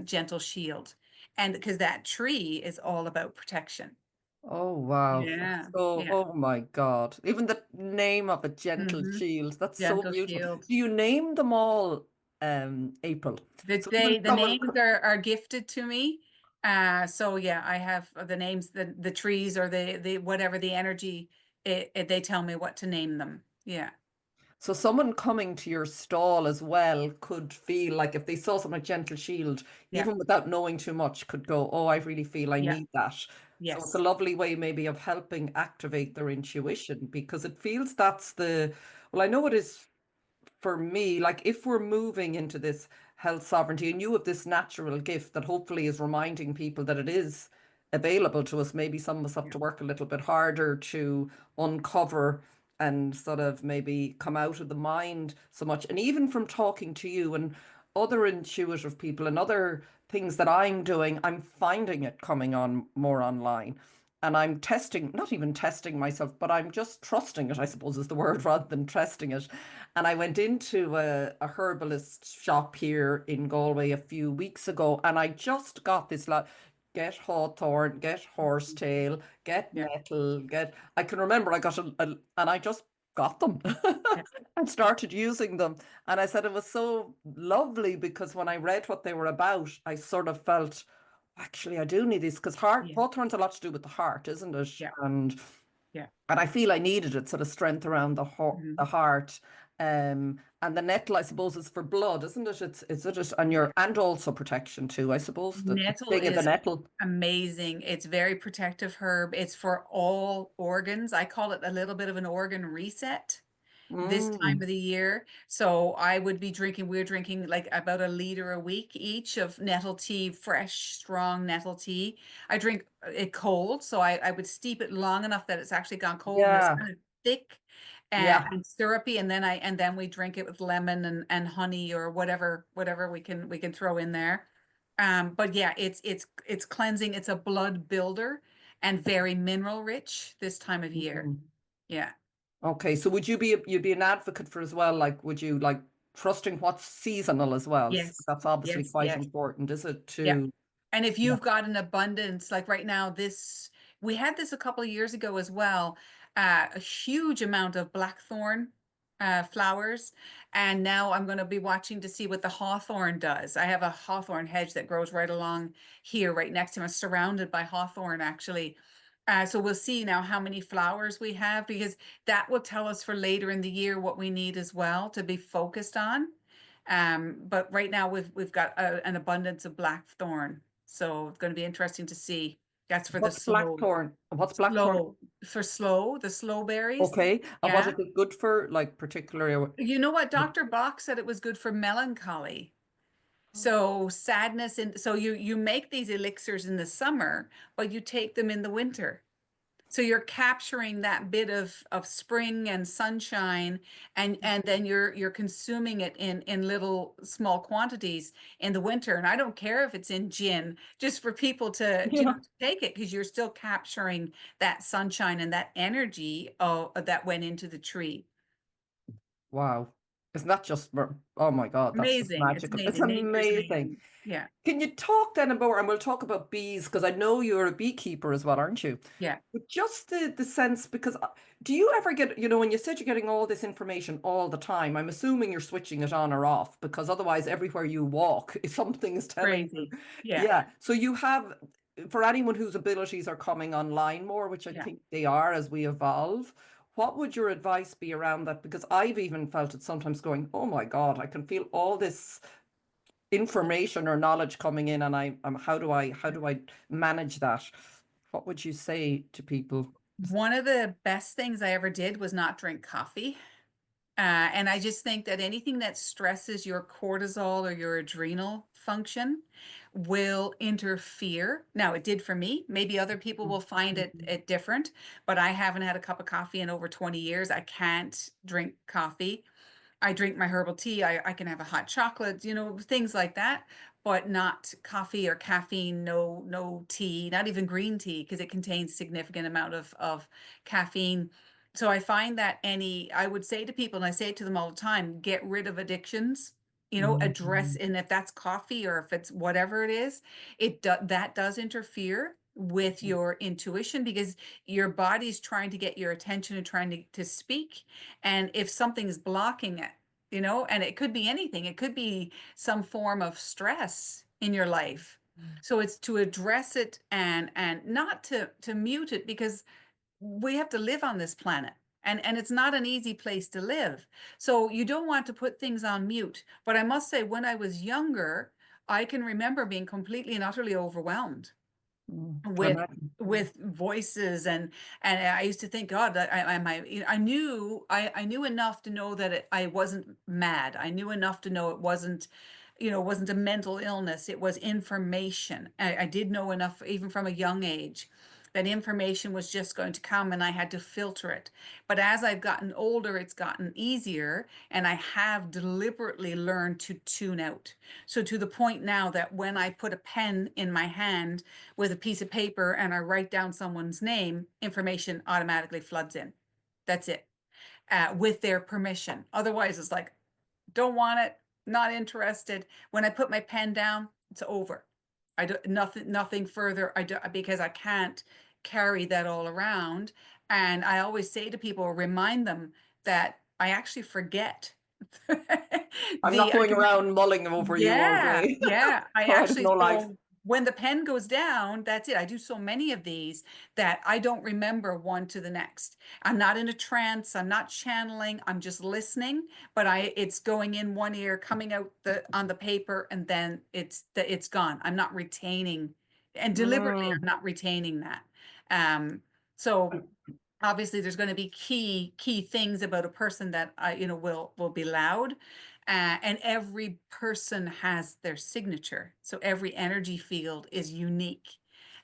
Gentle Shield. And because that tree is all about protection. Oh wow. That's Yeah, so, yeah. oh my God. Even the name of a gentle Hmm. shield. That's so Gentle beautiful. Shield. Do you name them all, April? So even The someone names are gifted to me. So yeah, I have the names, the trees, or the whatever the energy, they tell me what to name them. Yeah, So someone coming to your stall as well could feel like if they saw something like Gentle Shield, yeah, even without knowing too much, could go, oh, I really feel I yeah, need that. So it's a yes, lovely way maybe of helping activate their intuition because it feels that's well, I know it is for me, like if we're moving into this health sovereignty and you have this natural gift that hopefully is reminding people that it is available to us, maybe some of us have yeah, to work a little bit harder to uncover and sort of maybe come out of the mind so much. And even from talking to you and other intuitive people and other things that I'm doing, I'm finding it coming on more online. And I'm testing, not even testing myself, but I'm just trusting it, I suppose is the word, rather than testing it. And I went into a herbalist shop here in Galway a few weeks ago, and I just got this like, get hawthorn, get mhm, horsetail, get yeah, nettle, I can remember I got and I just got them yeah, and started using them. And I said it was so lovely because when I read what they were about, I sort of felt, actually, I do need this because yeah, hawthorn's a lot to do with the heart, isn't it? yeah, yeah. And I feel I needed it, sort of strength around the Mhm. heart. And the nettle, I suppose, is for blood, isn't it? It's it, and Yeah. your and also protection too, I suppose. The Nettle thing of the is nettle. amazing. It's very protective herb. It's for all organs. I call it a little bit of an organ reset this time Mm, of the year. So we're drinking like about a liter a week each of nettle tea, fresh, strong nettle tea. I drink it cold, so I would steep it long enough that it's actually gone cold and it's yeah, kind of thick yeah. and syrupy, and then we drink it with lemon and honey or whatever we can throw in there. But yeah, it's cleansing. It's a blood builder and very mineral rich this time of year. Mm. Yeah. Okay, so would you'd be an advocate for as well? Like, would you like trusting what's seasonal as well? So Yes. that's obviously Yes. quite Yes. important, is it? Yeah. To And if yeah. you've got an abundance, like right now, we had this a couple of years ago as well, a huge amount of blackthorn flowers. And now I'm going to be watching to see what the hawthorn does. I have a hawthorn hedge that grows right along here, right next to me. I'm surrounded by hawthorn, actually. So we'll see now how many flowers we have, because that will tell us for later in the year what we need as well to be focused on. But right now we've got an abundance of blackthorn. So it's going to be interesting to see. That's for the What's blackthorn? What's blackthorn? the slow berries. Okay. And what Yeah. is it good for, like, particularly? You know what? Dr. Bach said it was good for melancholy. So sadness, and so you make these elixirs in the summer, but you take them in the winter. So you're capturing that bit of spring and sunshine, and then you're consuming it in little small quantities in the winter. And I don't care if it's in gin, just for people to, Yeah. to take it, because you're still capturing that sunshine and that energy that went into the tree. Wow. Isn't that just, oh my God, that's just Amazing. It's magical. It's amazing. Nature's amazing. amazing. Yeah. Can you talk then about, and we'll talk about bees, because I know you're a beekeeper as well, aren't you? Yeah. But just the sense, because do you ever get, when you said you're getting all this information all the time, I'm assuming you're switching it on or off, because otherwise everywhere you walk, if something is telling you, Crazy. Yeah. yeah. So you have, for anyone whose abilities are coming online more, which I Yeah. think they are as we evolve, what would your advice be around that? Because I've even felt it sometimes going, oh my God, I can feel all this information or knowledge coming in, and I'm how do I manage that? What would you say to people? One of the best things I ever did was not drink coffee. And I just think that anything that stresses your cortisol or your adrenal function will interfere. Now, it did for me. Maybe other people will find it different, but I haven't had a cup of coffee in over 20 years. I can't drink coffee. I drink my herbal tea. I can have a hot chocolate, things like that, but not coffee or caffeine, no tea, not even green tea, because it contains significant amount of caffeine. So I find that I would say to people, and I say it to them all the time, get rid of addictions, address, Mhm. and if that's coffee or if it's whatever it is, that does interfere with your intuition, because your body's trying to get your attention and trying to speak. And if something's blocking it, and it could be anything, it could be some form of stress in your life. So it's to address it and not to mute it, because we have to live on this planet. And it's not an easy place to live. So you don't want to put things on mute. But I must say, when I was younger, I can remember being completely and utterly overwhelmed I with imagine. voices, and I used to think, God, that I knew enough to know that I wasn't mad. I knew enough to know it wasn't a mental illness. It was information. I did know enough, even from a young age, that information was just going to come, and I had to filter it. But as I've gotten older, it's gotten easier, and I have deliberately learned to tune out. So to the point now that when I put a pen in my hand with a piece of paper and I write down someone's name, information automatically floods in. That's it, with their permission. Otherwise, it's like, don't want it, not interested. When I put my pen down, it's over. I do nothing further. I do, because I can't carry that all around. And I always say to people, remind them that I actually forget. I'm not I going can around mulling over you all Yeah, day. yeah. I Or I have actually, no life. so when the pen goes down, that's it. I do so many of these that I don't remember one to the next. I'm not in a trance. I'm not channeling. I'm just listening, but it's going in one ear, coming out on the paper, and then it's gone. I'm not retaining, and deliberately I'm Mm. not retaining that. So obviously there's going to be key things about a person that will be loud, and every person has their signature, so every energy field is unique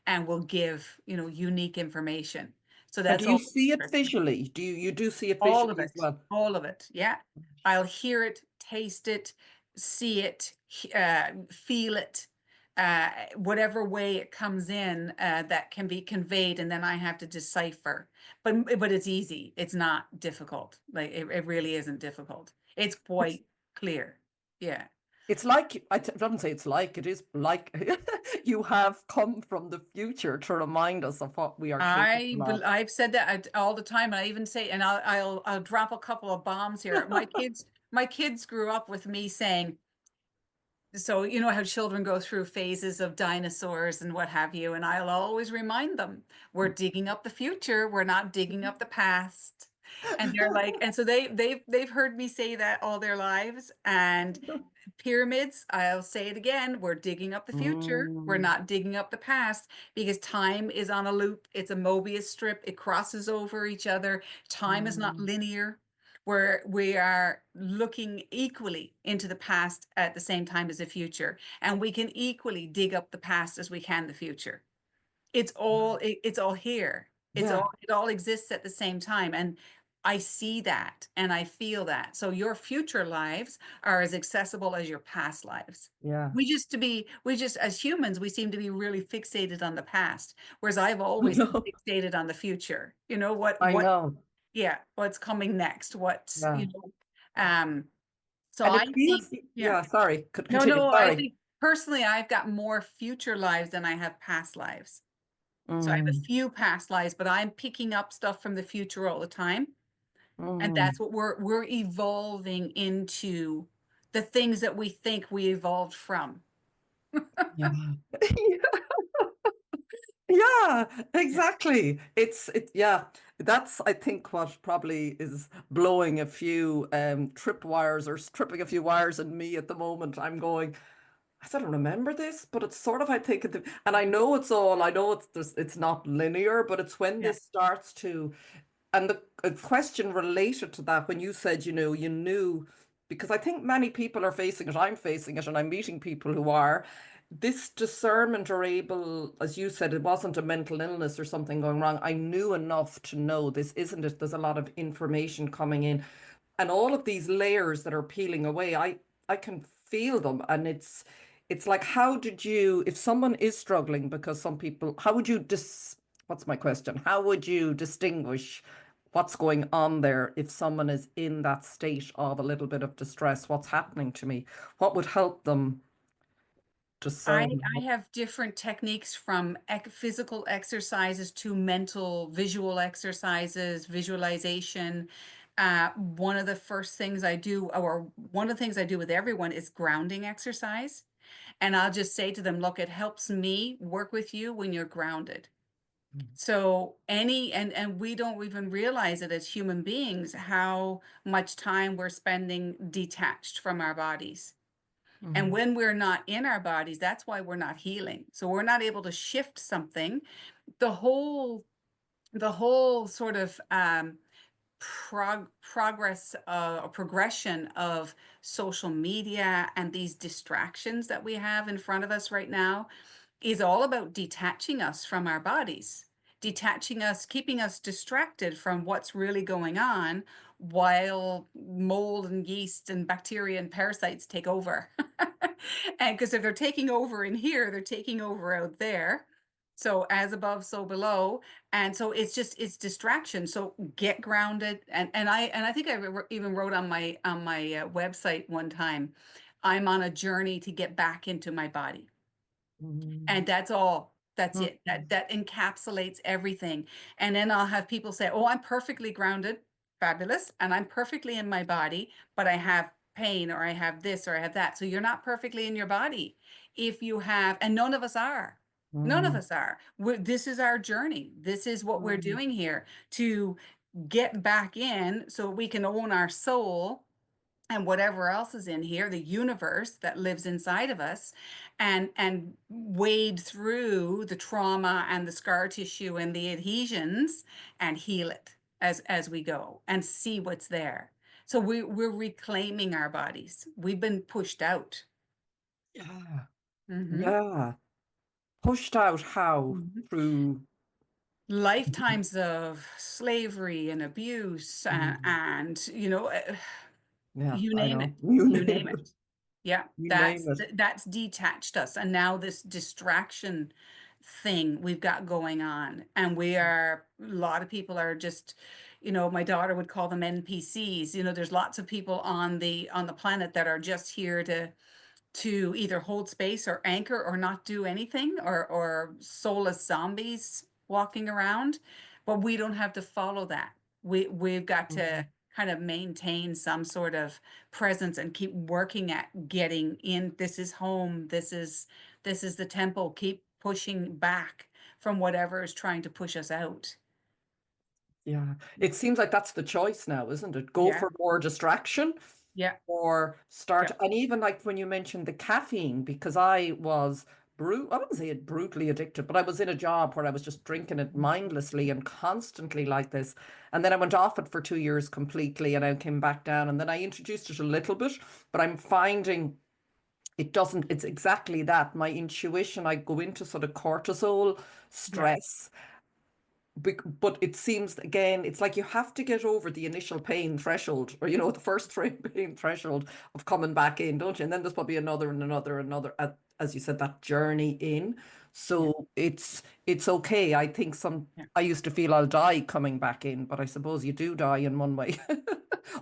and will give unique information. So And do that's you all see it interesting. visually? You do see it All of visually as it, well? all of it. Yeah. I'll hear it, taste it, see it, feel it, whatever way it comes in, that can be conveyed, and then I have to decipher. But it's easy. It's not difficult. Like it really isn't difficult. It's It's quite clear. Yeah. it's like, don't say it's like, it is like you have come from the future to remind us of what we are capable of. I've said that all the time, and I even say, and I'll drop a couple of bombs here. My kids grew up with me saying, So you know how children go through phases of dinosaurs and what have you, and I'll always remind them, we're digging up the future, we're not digging up the past. And they're like, and so they've heard me say that all their lives. And pyramids, I'll say it again, we're digging up the future, we're Mm, not digging up the past, because time is on a loop. It's a Mobius strip, it crosses over each other. Time is not mm, linear, where we are looking equally into the past at the same time as the future, and we can equally dig up the past as we can the future. It's all here. yeah, It all exists at the same time. And I see that and I feel that. So your future lives are as accessible as your past lives. yeah. We just, as humans, we seem to be really fixated on the past, whereas I've I always been know. fixated on the future. You know, I know. yeah, what's coming next? Yeah. Um, so And I it think, feels, yeah, yeah, sorry, could no, continue. no, I Sorry. think personally, I've got more future lives than I have past lives. So I have a Mm, few past lives, but I'm picking up stuff from the future all the time. And mm, that's what we're evolving into, the things that we think we evolved from. yeah. Yeah, Yeah. exactly. Yeah, that's I think what probably is blowing a few tripwires or tripping a few wires in me at the moment. I'm going, I don't remember this, but it's sort of I think and I know I know it's not linear, but it's when Yeah. this starts to and the a question related to that, when you said, you knew, because I think many people are facing it, I'm facing it, and I'm meeting people who are, this discernment or able, as you said, it wasn't a mental illness or something going wrong. I knew enough to know this isn't it. There's a lot of information coming in, and all of these layers that are peeling away, I can feel them, and it's like, how did you, if someone is struggling, because some people, how would you what's my question? How would you distinguish what's going on there if someone is in that state of a little bit of distress? What's happening to me? What would help them I discern? I have different techniques, from physical exercises to mental visual exercises, visualization. One of the first things I do, or one of the things I do with everyone, is grounding exercise. And I'll just say to them, look, it helps me work with you when you're grounded. So and we don't even realize it as human beings, how much time we're spending detached from our bodies. And Mm, when we're not in our bodies, that's why we're not healing. So we're not able to shift something. The whole the whole sort of progress or progression of social media and these distractions that we have in front of us right now is all about detaching us from our bodies, detaching us, keeping us distracted from what's really going on, while mold and yeast and bacteria and parasites take over. And because if they're taking over in here, they're taking over out there. So as above, so below. And so it's distraction. So get grounded. And I think I even wrote on my website one time, I'm on a journey to get back into my body. mm, And that's all. That's mm, it. That encapsulates everything. And then I'll have people say, "Oh, I'm perfectly grounded, fabulous, and I'm perfectly in my body, but I have pain, or I have this, or I have that." So you're not perfectly in your body if you have, and none of us are. None of mm, us are. This is our journey. This is what we're mm, doing here, to get back in so we can own our soul and whatever else is in here, the universe that lives inside of us, and wade through the trauma and the scar tissue and the adhesions, and heal it as we go and see what's there. So we're reclaiming our bodies. We've been pushed out. yeah, Hmm. yeah. Pushed out how? Hmm. Through. Lifetimes of slavery and abuse, Mm, and yeah, you I name it. know. You You name name it. it. Yeah, You name it. that's detached us. And now this distraction thing we've got going on. And a lot of people are just, my daughter would call them NPCs. There's lots of people on the planet that are just here to either hold space or anchor or not do anything, or soulless zombies walking around. But we don't have to follow that. We've got to Mm, kind of maintain some sort of presence and keep working at getting in. This is home. This is the temple. Keep pushing back from whatever is trying to push us out. Yeah. It seems like that's the choice now, isn't it? Go Yeah, for more distraction yeah, or start. yeah. And even like when you mentioned the caffeine, because I was I wouldn't say it brutally addicted, but I was in a job where I was just drinking it Mhm. mindlessly and constantly like this. And then I went off it for 2 years completely and I came back down. And then I introduced it a little bit, but I'm finding it doesn't, it's exactly that. My intuition, I go into sort of cortisol, Yeah, stress. But it seems again, it's like you have to get over the initial pain threshold, or the first pain threshold of coming back in, don't you? And then there's probably another and another, another, as you said, that journey in. yeah, So it's okay. I think yeah. I used to feel I'll die coming back in, but I suppose you do die in one way.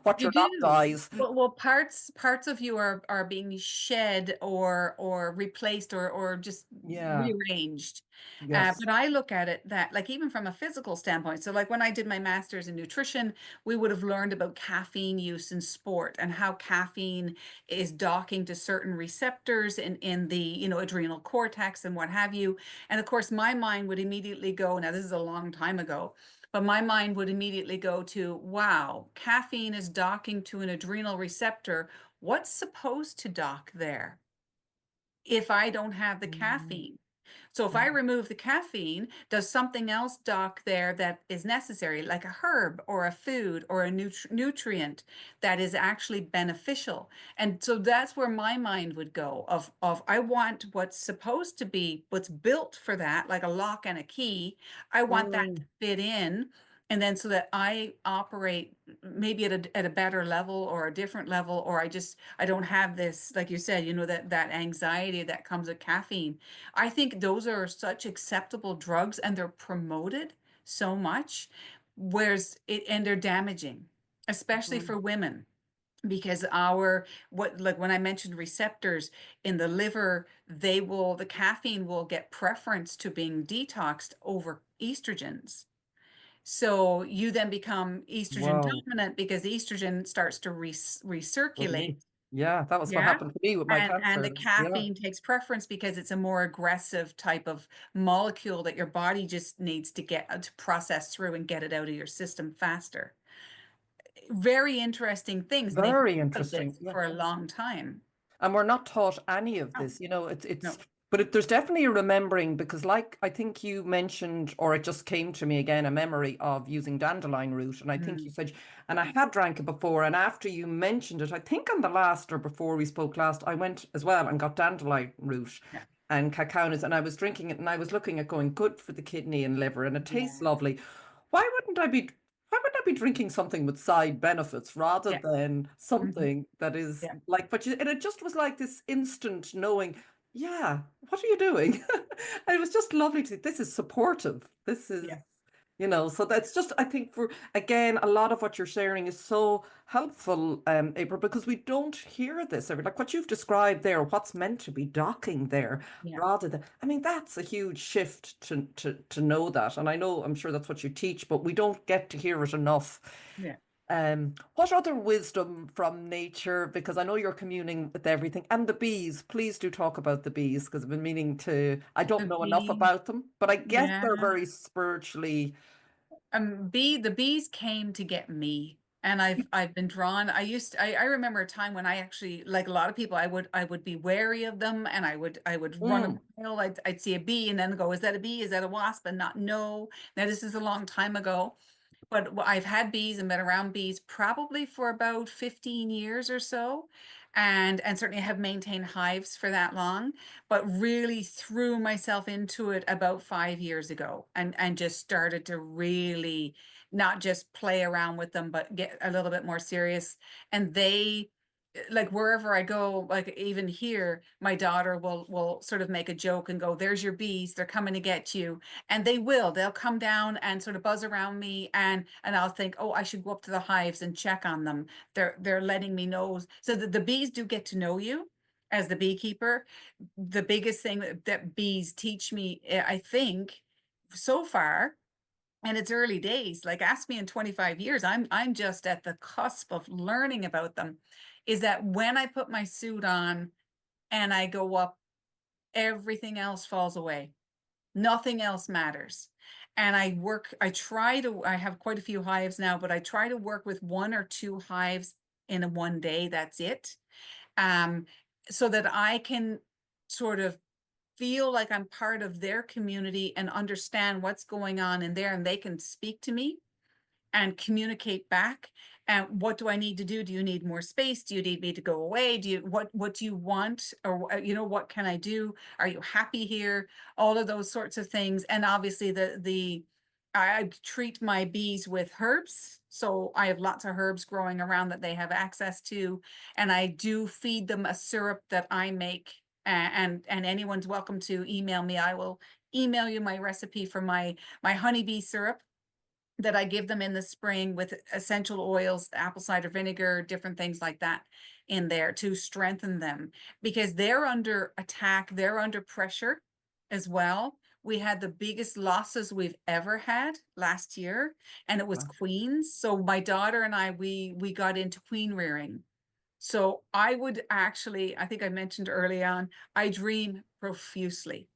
What You you're not do. dies. Well, parts of you are being shed or replaced or just Yeah. rearranged. Yes. But I look at it that like even from a physical standpoint. So like when I did my master's in nutrition, we would have learned about caffeine use in sport and how caffeine is docking to certain receptors in the adrenal cortex and what have you. And of course, my mind would immediately go. Now this is a long time ago. But my mind would immediately go to, wow, caffeine is docking to an adrenal receptor. What's supposed to dock there if I don't have the Mm, caffeine? So if I remove the caffeine, does something else dock there that is necessary, like a herb or a food or a nutrient that is actually beneficial? And so that's where my mind would go of I want what's supposed to be what's built for that, like a lock and a key. I want that to mm, fit in. And then so that I operate maybe at a better level or a different level, or I don't have this, like you said, that anxiety that comes with caffeine. I think those are such acceptable drugs and they're promoted so much, whereas and they're damaging, especially mm. for women. Because our what like when I mentioned receptors in the liver, the caffeine will get preference to being detoxed over estrogens. So you then become estrogen Wow. dominant because estrogen starts to With recirculate. me. Yeah, that was what Yeah. happened to me with my And the cancer. Yeah. caffeine takes preference because it's a more aggressive type of molecule that your body just needs to get to process through and get it out of your system faster. Very interesting things, and they've Very known about interesting. this Yeah. for a long time. And we're not taught any of No, this. It's no. but there's definitely a remembering because, like, I think you mentioned, or it just came to me again, a memory of using dandelion root. And I think you Mm, said, and I had drank it before. And after you mentioned it, I think on the last or before we spoke last, I went as well and got dandelion root yeah, and cacao nibs, and I was drinking it and I was looking at going good for the kidney and liver, and it tastes yeah, lovely. Why wouldn't I be? Why would I be drinking something with side benefits rather yeah, than mhm, something that is yeah, like, and it just was like this instant knowing, yeah, what are you doing? And it was just lovely to see this is supportive. This is, yeah, so that's just, I think for, again, a lot of what you're sharing is so helpful, April, because we don't hear this ever. Like what you've described there, what's meant to be docking there yeah, rather than, I mean, that's a huge shift to know that. And I know, I'm sure that's what you teach, but we don't get to hear it enough. yeah. What other wisdom from nature? Because I know you're communing with everything. And the bees, please do talk about the bees because I've been meaning to. I don't The know enough bees, about them, but I guess yeah. they're very spiritually. The bees came to get me. And I've been drawn. I remember a time when I actually, like a lot of people, I would be wary of them and I would run a Mm, mile. I'd see a bee and then go, is that a bee? Is that a wasp? And not know. Now this is a long time ago. But I've had bees and been around bees probably for about 15 years or so, and certainly have maintained hives for that long, but really threw myself into it about 5 years ago and just started to really not just play around with them, but get a little bit more serious. And they like wherever I go, like even here, my daughter will sort of make a joke and go, "There's your bees. They're coming to get you." And they will. They'll come down and sort of buzz around me, and I'll think, "Oh, I should go up to the hives and check on them." They're letting me know. So the bees do get to know you as the beekeeper. The biggest thing that bees teach me, I think, so far and it's early days. Like, ask me in 25 years, I'm just at the cusp of learning about them. Is that when I put my suit on and I go up, everything else falls away. Nothing else matters. And I have quite a few hives now, but I try to work with 1 or 2 hives in a one day. That's it. So that I can sort of feel like I'm part of their community and understand what's going on in there, and they can speak to me and communicate back. And what do I need to do? Do you need more space? Do you need me to go away? What do you want? Or, what can I do? Are you happy here? All of those sorts of things. And obviously I treat my bees with herbs. So I have lots of herbs growing around that they have access to. And I do feed them a syrup that I make. And anyone's welcome to email me. I will email you my recipe for my honeybee syrup that I give them in the spring, with essential oils, apple cider vinegar, different things like that in there to strengthen them, because they're under attack, they're under pressure as well. We had the biggest losses we've ever had last year, and it was Wow. queens. So my daughter and I, we got into queen rearing. So I would actually, I think I mentioned early on, I dream profusely.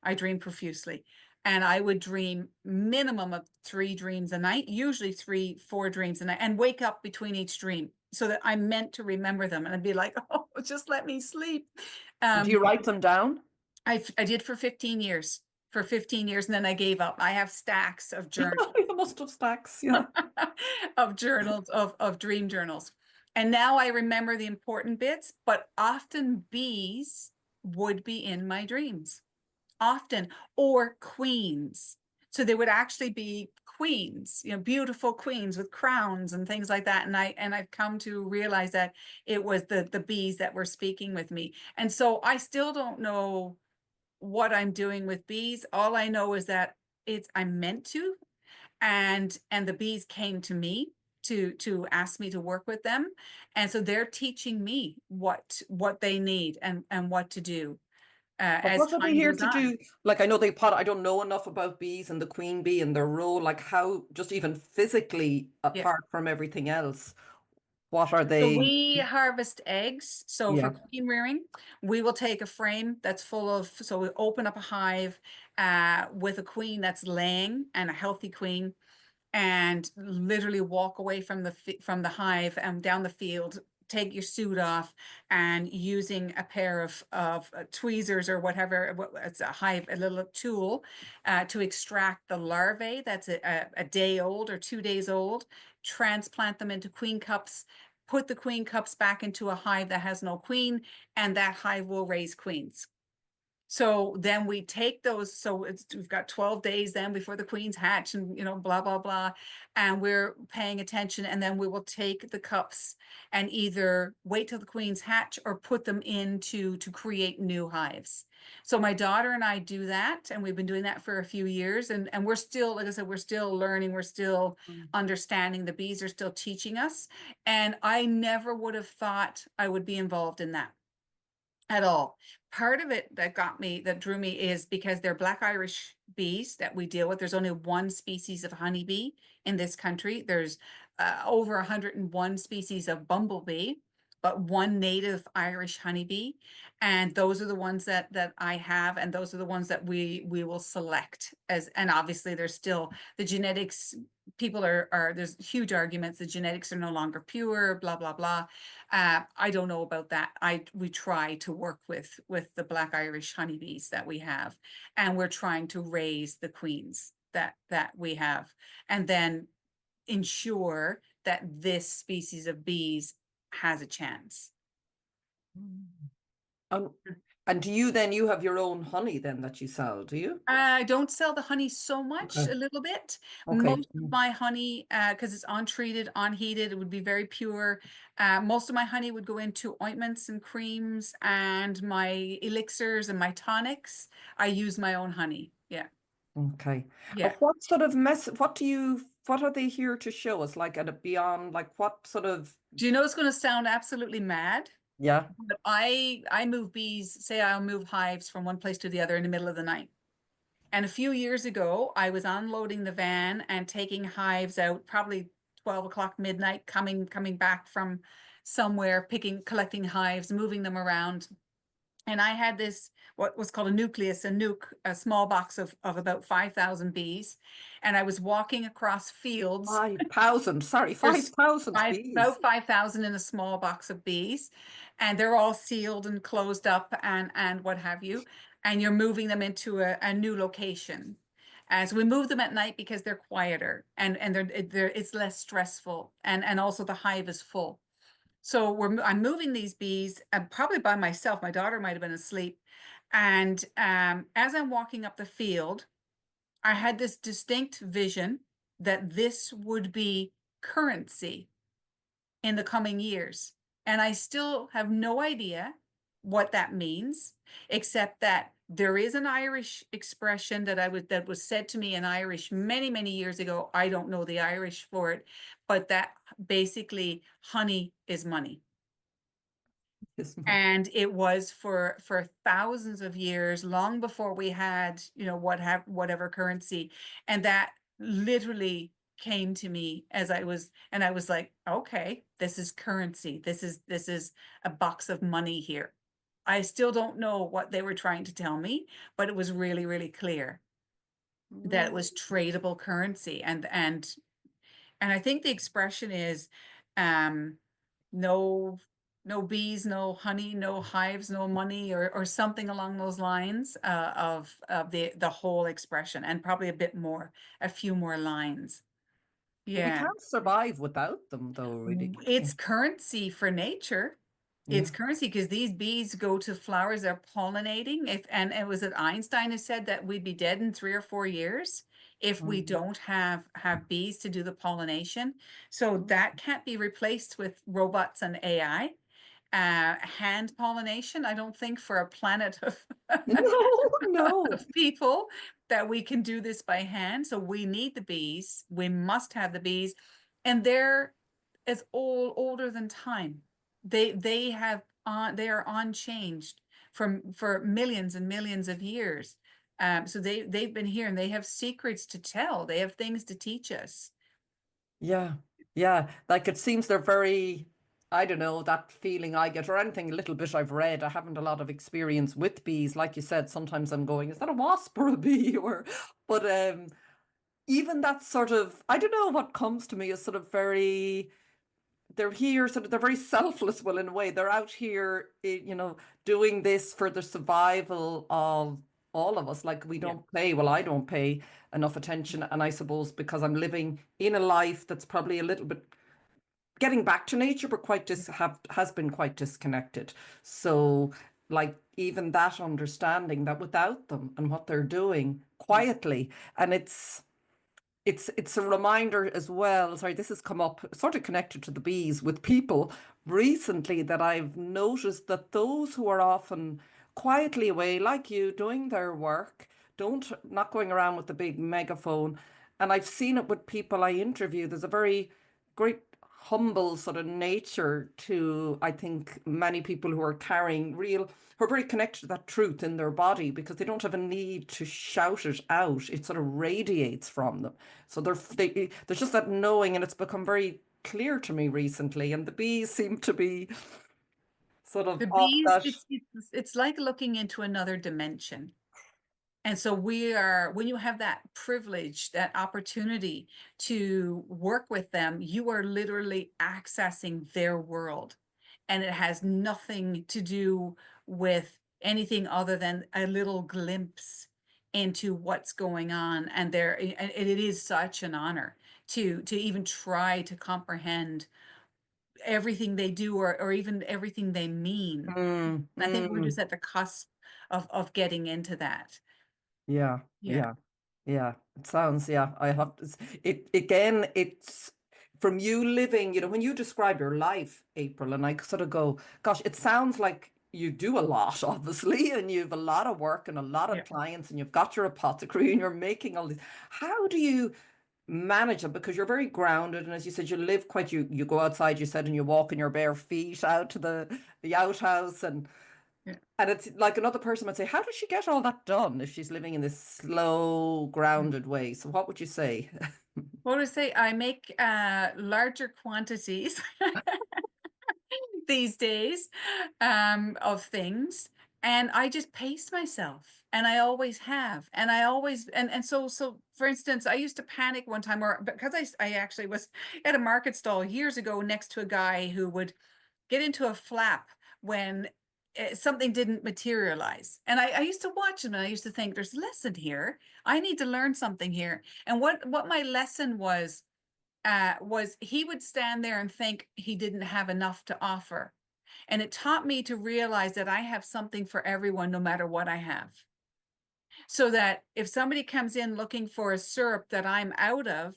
I dream profusely. And I would dream minimum of 3 dreams a night, usually 3, 4 dreams a night, and wake up between each dream so that I'm meant to remember them. And I'd be like, oh, just let me sleep. Do you write them down? I did for 15 years, and then I gave up. I have stacks of journals, You must have stacks, yeah. of dream journals. And now I remember the important bits, but often bees would be in my dreams. Often, or queens. So they would actually be queens, beautiful queens with crowns and things like that. And I've come to realize that it was the bees that were speaking with me. And so I still don't know what I'm doing with bees. All I know is that I'm meant to, and the bees came to me to ask me to work with them. And so they're teaching me what they need and what to do But as what are they time here goes to on. do? Like, I know I don't know enough about bees and the queen bee and their role, like how, just even physically, Yeah. apart from everything else, what are So they? we harvest eggs. So for Yeah. queen rearing, we will take a frame that's full of, so we open up a hive with a queen that's laying, and a healthy queen, and literally walk away from the hive and down the field, take your suit off, and using a pair of tweezers or whatever, it's a little tool to extract the larvae that's a day old or 2 days old, transplant them into queen cups, put the queen cups back into a hive that has no queen, and that hive will raise queens. So then we take those, so we've got 12 days then before the queens hatch, and blah, blah, blah. And we're paying attention, and then we will take the cups and either wait till the queens hatch or put them into to create new hives. So my daughter and I do that, and we've been doing that for a few years. And we're still, like I said, we're still learning, we're still understanding. The bees are still teaching us. And I never would have thought I would be involved in that at all. Part of it that drew me is because they're Black Irish bees that we deal with. There's only 1 species of honeybee in this country. There's over 101 species of bumblebee, but 1 native Irish honeybee. And those are the ones that I have, and those are the ones that we will select as. And obviously there's still the genetics. People there's huge arguments. The genetics are no longer pure, blah, blah, blah. I don't know about that. We try to work with the Black Irish honeybees that we have, and we're trying to raise the queens that we have, and then ensure that this species of bees has a chance. And, and do you then, you have your own honey then that you sell, do you? I don't sell the honey so much, Okay. a little bit. Okay. Most of my honey, because it's untreated, unheated, it would be very pure. Most of my honey would go into ointments and creams, and my elixirs and my tonics. I use my own honey. Yeah. Okay. Yeah. What sort of what are they here to show us? Like at a beyond, like what sort of, Do you know it's going to sound absolutely mad? yeah. But I move bees, say I'll move hives from one place to the other in the middle of the night. And a few years ago, I was unloading the van and taking hives out, probably 12 o'clock midnight, coming back from somewhere, collecting hives, moving them around. And I had this, what was called a nucleus, a small box of about 5,000 bees. And I was walking across fields. 5,000, sorry, There's 5,000 bees. about 5,000 in a small box of bees, and they're all sealed and closed up and what have you. And you're moving them into a new location. As we move them at night because they're quieter and it's less stressful, and also the hive is full. So I'm moving these bees, probably by myself. My daughter might have been asleep. And as I'm walking up the field, I had this distinct vision that this would be currency in the coming years. And I still have no idea what that means, except that there is an Irish expression that was said to me in Irish many, many years ago. I don't know the Irish for it, but that basically honey is money. And it was for thousands of years, long before we had, whatever currency. And that literally came to me as I was like, okay, this is currency. This is a box of money here. I still don't know what they were trying to tell me, but it was really, really clear that it was tradable currency. And I think the expression is, no bees, no honey, no hives, no money, or something along those lines, of the whole expression, and probably a few more lines. We Yeah. can't survive without them, though, really. It's currency for nature. It's currency because these bees go to flowers, they're pollinating. And it was Einstein who said that we'd be dead in 3 or 4 years if we don't have bees to do the pollination. So that can't be replaced with robots and AI. Hand pollination, I don't think, for a planet of No. of people, that we can do this by hand. So we need the bees. We must have the bees, and they're as older than time. They are unchanged for millions and millions of years. So they've been here, and they have secrets to tell. They have things to teach us. Yeah, yeah. Like it seems they're very, I don't know, that feeling I get, or anything a little bit I've read. I haven't a lot of experience with bees. Like you said, sometimes I'm going, is that a wasp or a bee? But even that sort of, I don't know what comes to me is sort of very, they're here, sort of, they're very selfless, well, in a way. They're out here, doing this for the survival of all of us. Like we don't pay, well, I don't pay enough attention. And I suppose because I'm living in a life that's probably a little bit getting back to nature, but has been quite disconnected. So, like, even that understanding that without them and what they're doing quietly, and it's a reminder as well. Sorry, this has come up sort of connected to the bees with people recently, that I've noticed that those who are often quietly away, like you, doing their work, not going around with the big megaphone. And I've seen it with people I interview. There's a very great humble sort of nature to, I think, many people who are who are very connected to that truth in their body, because they don't have a need to shout it out. It sort of radiates from them. So there's just that knowing, and it's become very clear to me recently. And the bees seem to be sort of The of bees, that. it's like looking into another dimension. And so when you have that privilege, that opportunity to work with them, you are literally accessing their world. And it has nothing to do with anything other than a little glimpse into what's going on. And it is such an honor to even try to comprehend everything they do, or even everything they mean. Mm, And I think we're mm. just at the cusp of getting into that. Yeah, Yeah. yeah, yeah. It sounds, yeah. I have to, it again, it's from you living, when you describe your life, April, and I sort of go, gosh, it sounds like you do a lot, obviously, and you've a lot of work and a lot of Yeah. clients, and you've got your apothecary and you're making all these. How do you manage it? Because you're very grounded, and as you said, you live you go outside, you said, and you walk in your bare feet out to the outhouse, and Yeah. And it's like another person would say, how does she get all that done if she's living in this slow, Mm. grounded way? So what would you say? What do I say? I make larger quantities these days of things, and I just pace myself, and I always have, and I always and so for instance, I used to panic one time, or because I actually was at a market stall years ago next to a guy who would get into a flap when something didn't materialize. And I used to watch him and I used to think, there's a lesson here. I need to learn something here. And what my lesson was he would stand there and think he didn't have enough to offer. And it taught me to realize that I have something for everyone, no matter what I have. So that if somebody comes in looking for a syrup that I'm out of,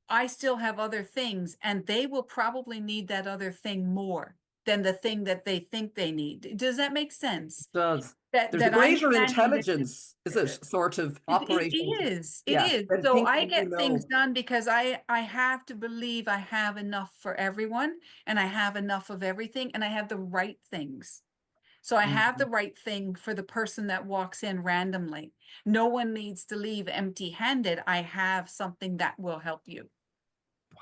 I still have other things, and they will probably need that other thing more than the thing that they think they need. Does that make sense? Does. There's a That I'm greater standing there. intelligence, is it, sort of operating? It is. It Yeah, is. and So I thinking you get things know. done because I have to believe I have enough for everyone, and I have enough of everything, and I have the right things. So I have the Mhm. right thing for the person that walks in randomly. No one needs to leave empty-handed. I have something that will help you.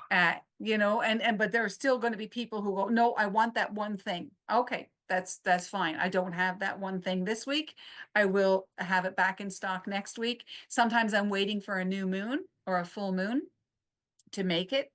But there are still going to be people who go, no, I want that one thing. Okay, that's fine. I don't have that one thing this week. I will have it back in stock next week. Sometimes I'm waiting for a new moon or a full moon to make it.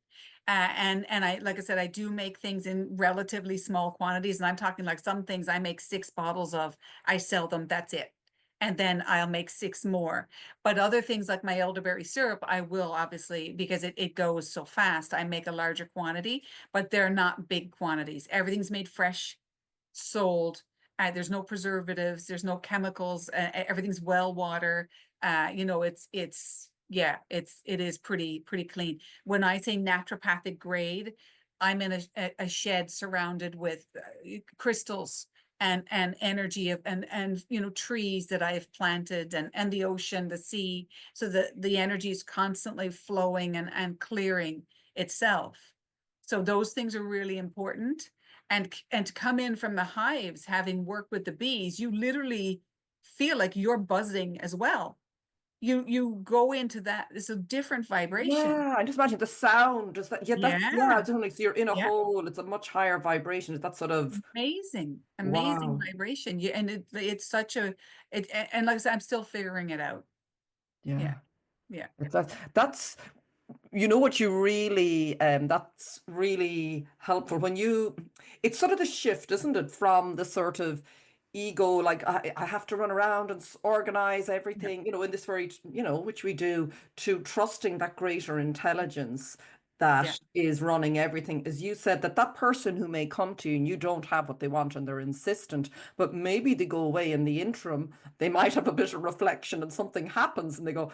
And I, like I said, I do make things in relatively small quantities. And I'm talking like some things I make 6 bottles of, I sell them, that's it. And then I'll make 6 more. But other things like my elderberry syrup, I will obviously, because it goes so fast, I make a larger quantity, but they're not big quantities. Everything's made fresh, sold. There's no preservatives, there's no chemicals, everything's well water. It is pretty clean. When I say naturopathic grade, I'm in a shed surrounded with crystals and energy of and trees that I've planted, and the ocean, the sea, so the energy is constantly flowing and clearing itself. So those things are really important. And to come in from the hives, having worked with the bees, you literally feel like you're buzzing as well. You go into that, it's a different vibration. Yeah, I just imagine the sound. Is that, yeah, Yeah, it's only so you're in a yeah. hole, it's a much higher vibration. It's that sort of Amazing wow. vibration. And it's such and like I said, I'm still figuring it out. Yeah, Yeah. yeah, That's what you really that's really helpful when you it's sort of the shift, isn't it, from the sort of ego, like I have to run around and organize yeah, everything, in this very, which we do, to trusting that greater intelligence that yeah, is running everything. As you said, that person who may come to you and you don't have what they want and they're insistent, but maybe they go away in the interim, they might have a bit of reflection and something happens and they go,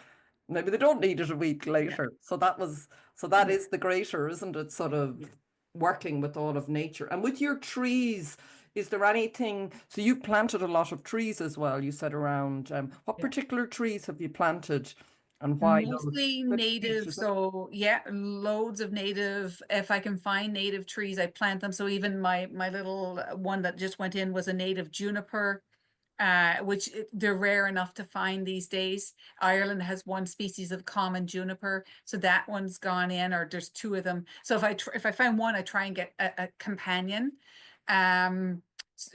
maybe they don't need it a week yeah, later. So that yeah, is the greater, isn't it? Sort of yeah. working with all of nature. And with your trees, is there anything? So you planted a lot of trees as well, you said around. What Yeah. particular trees have you planted and why those? Mostly That's peach, native, is it? so yeah, loads of native. If I can find native trees, I plant them. So even my little one that just went in was a native juniper, which they're rare enough to find these days. Ireland has one species of common juniper, so that one's gone in, or there's 2 of them. So if I find one, I try and get a companion. Um,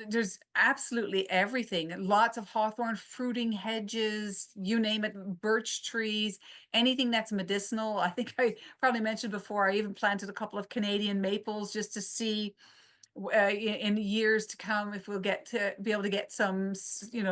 there's absolutely everything. Lots of hawthorn, fruiting hedges, you name it, birch trees, anything that's medicinal. I think I probably mentioned before, I even planted a couple of Canadian maples just to see in years to come if we'll get to be able to get some,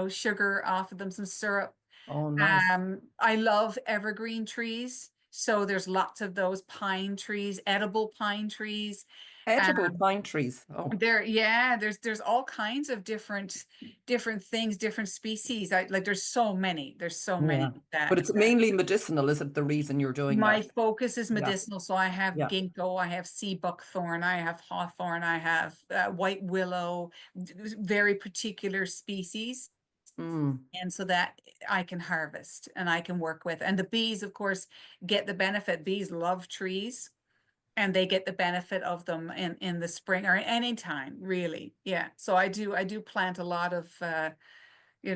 sugar off of them, some syrup. Oh, nice. I love evergreen trees. So there's lots of those pine trees, edible pine trees. Edible Um, pine trees. Oh, there's all kinds of different things, different species. There's so many. There's so yeah. many But that it's mainly medicinal, is it, the reason you're doing that? my focus is Yeah. medicinal. So I have Yeah. ginkgo, I have sea buckthorn, I have hawthorn, I have white willow, very particular species. Mm. And so that I can harvest and I can work with. And the bees, of course, get the benefit. Bees love trees. and they get the benefit of them in the spring or any time, really. Yeah. So I do plant a lot of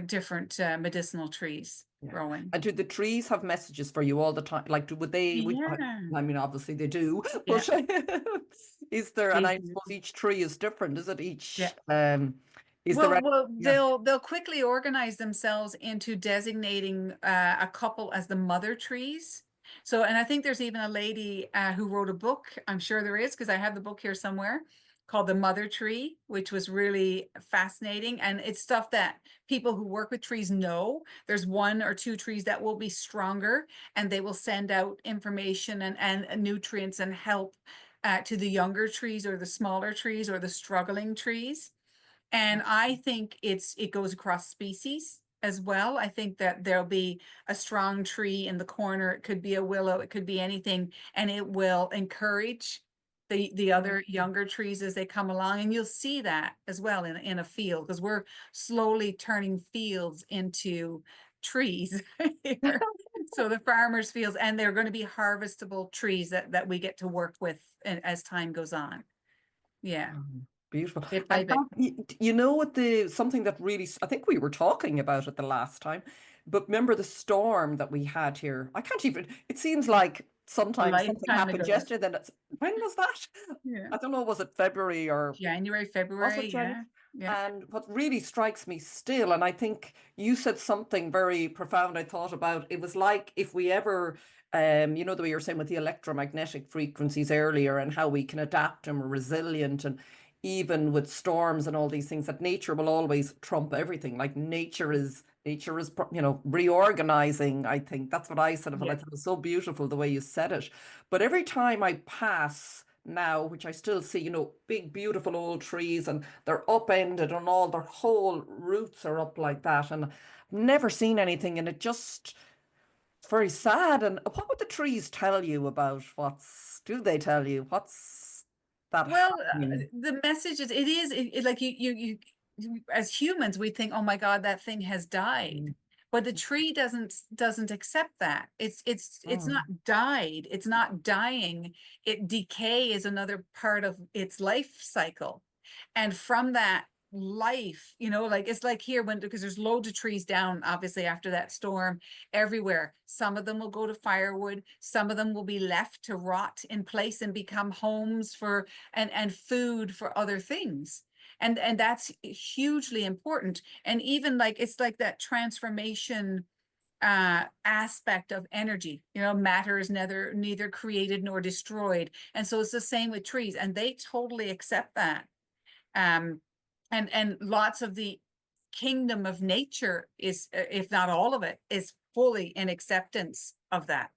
different medicinal trees Yeah. growing. And do the trees have messages for you all the time? Like, Yeah. I mean, obviously they do, Yeah. but is there, and They I do. suppose each tree is different, is it? Yeah. Is there, yeah. They'll quickly organize themselves into designating a couple as the mother trees. So, and I think there's even a lady who wrote a book. I'm sure there is, because I have the book here somewhere, called The Mother Tree, which was really fascinating. And it's stuff that people who work with trees know. There's 1 or 2 trees that will be stronger, and they will send out information and nutrients and help to the younger trees or the smaller trees or the struggling trees. And I think it goes across species as well. I think that there'll be a strong tree in the corner. It could be a willow, it could be anything, and it will encourage the other younger trees as they come along. And you'll see that as well in a field, because we're slowly turning fields into trees here. So the farmers' fields, and they're going to be harvestable trees that we get to work with as time goes on. Yeah, Beautiful. bit by And bit. you know what, something that really, I think we were talking about it the last time, but remember the storm that we had here? I can't even, it seems like A sometimes something lifetime happened ago. yesterday, then when was that? Yeah. I don't know, was it February or January, was it February, January? yeah. Yeah. And what really strikes me still, and I think you said something very profound I thought about, it was like if we ever, you know, the way you were saying with the electromagnetic frequencies earlier and how we can adapt and we're resilient, and even with storms and all these things, that nature will always trump everything. Like nature is, you know, reorganizing. I think that's what I said of it. I Yeah. thought it was so beautiful the way you said it. But every time I pass now, which I still see, you know, big, beautiful old trees, and they're upended and all their whole roots are up like that. And I've never seen anything, and it's very sad. And what would the trees tell you about do they tell you what's that Well, happening? the message is, like as humans, we think, oh my God, that thing has died. Mm, But the tree doesn't accept that. It's mm, not died. It's not dying. Decay is another part of its life cycle. And from that life, like it's like here because there's loads of trees down, obviously, after that storm everywhere. Some of them will go to firewood, some of them will be left to rot in place and become homes for and food for other things. And that's hugely important. And even like it's like that transformation aspect of energy. Matter is neither created nor destroyed. And so it's the same with trees, and they totally accept that. um, and lots of the kingdom of nature is, if not all of it, is fully in acceptance of that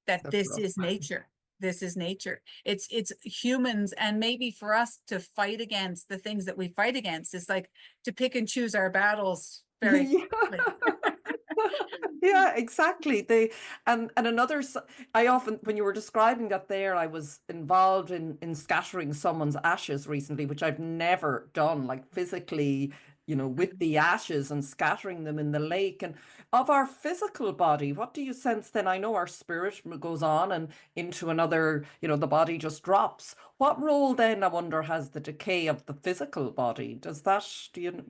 so this rough. is nature. This is nature. It's humans, and maybe for us to fight against the things that we fight against is like to pick and choose our battles very Yeah. carefully. Yeah, exactly. And another I often, when you were describing that there, I was involved in scattering someone's ashes recently, which I've never done, like physically, you know, with the ashes and scattering them in the lake. And of our physical body, what do you sense then? I know our spirit goes on and into another, you know, the body just drops. What role then, I wonder, has the decay of the physical body? Do you know,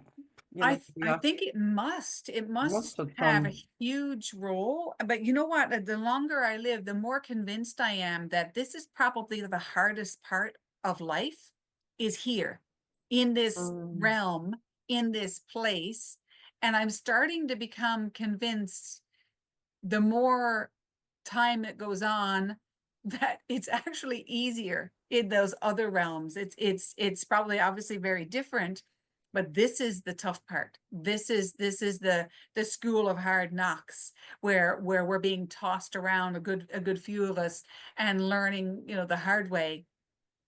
I yeah, think it must must have have a done. huge role. But you know what? The longer I live, the more convinced I am that this is probably the hardest part of life, is here in this Mm. realm, in this place. And I'm starting to become convinced the more time that goes on that it's actually easier in those other realms. It's probably obviously very different, but this is the tough part. This is the school of hard knocks, where we're being tossed around, a good few of us, and learning, the hard way.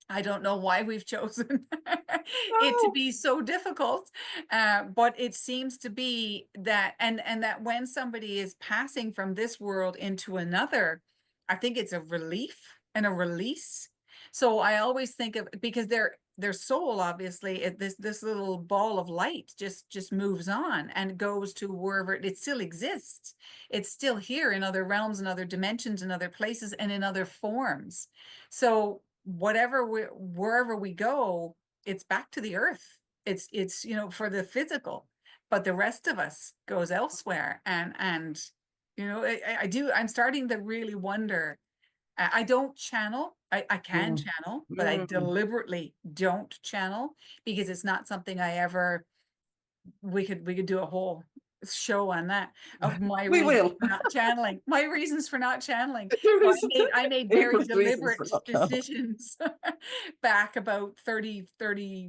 I don't know why we've chosen it to Oh, be so difficult, but it seems to be that, and that when somebody is passing from this world into another, I think it's a relief and a release. So I always think of, because their soul, obviously, this little ball of light just moves on and goes to wherever it still exists. It's still here in other realms and other dimensions and other places and in other forms. So wherever we go, it's back to the earth. It's, you know, for the physical, but the rest of us goes elsewhere. And, you know, I'm starting to really wonder. I don't channel. I can Mm. channel, but I Mm. deliberately don't channel because it's not something I ever, we could do a whole show on that, of my We reasons will. for not channeling, my reasons for not channeling. There So is I made very April's reasons deliberate for not channeling. decisions back about 30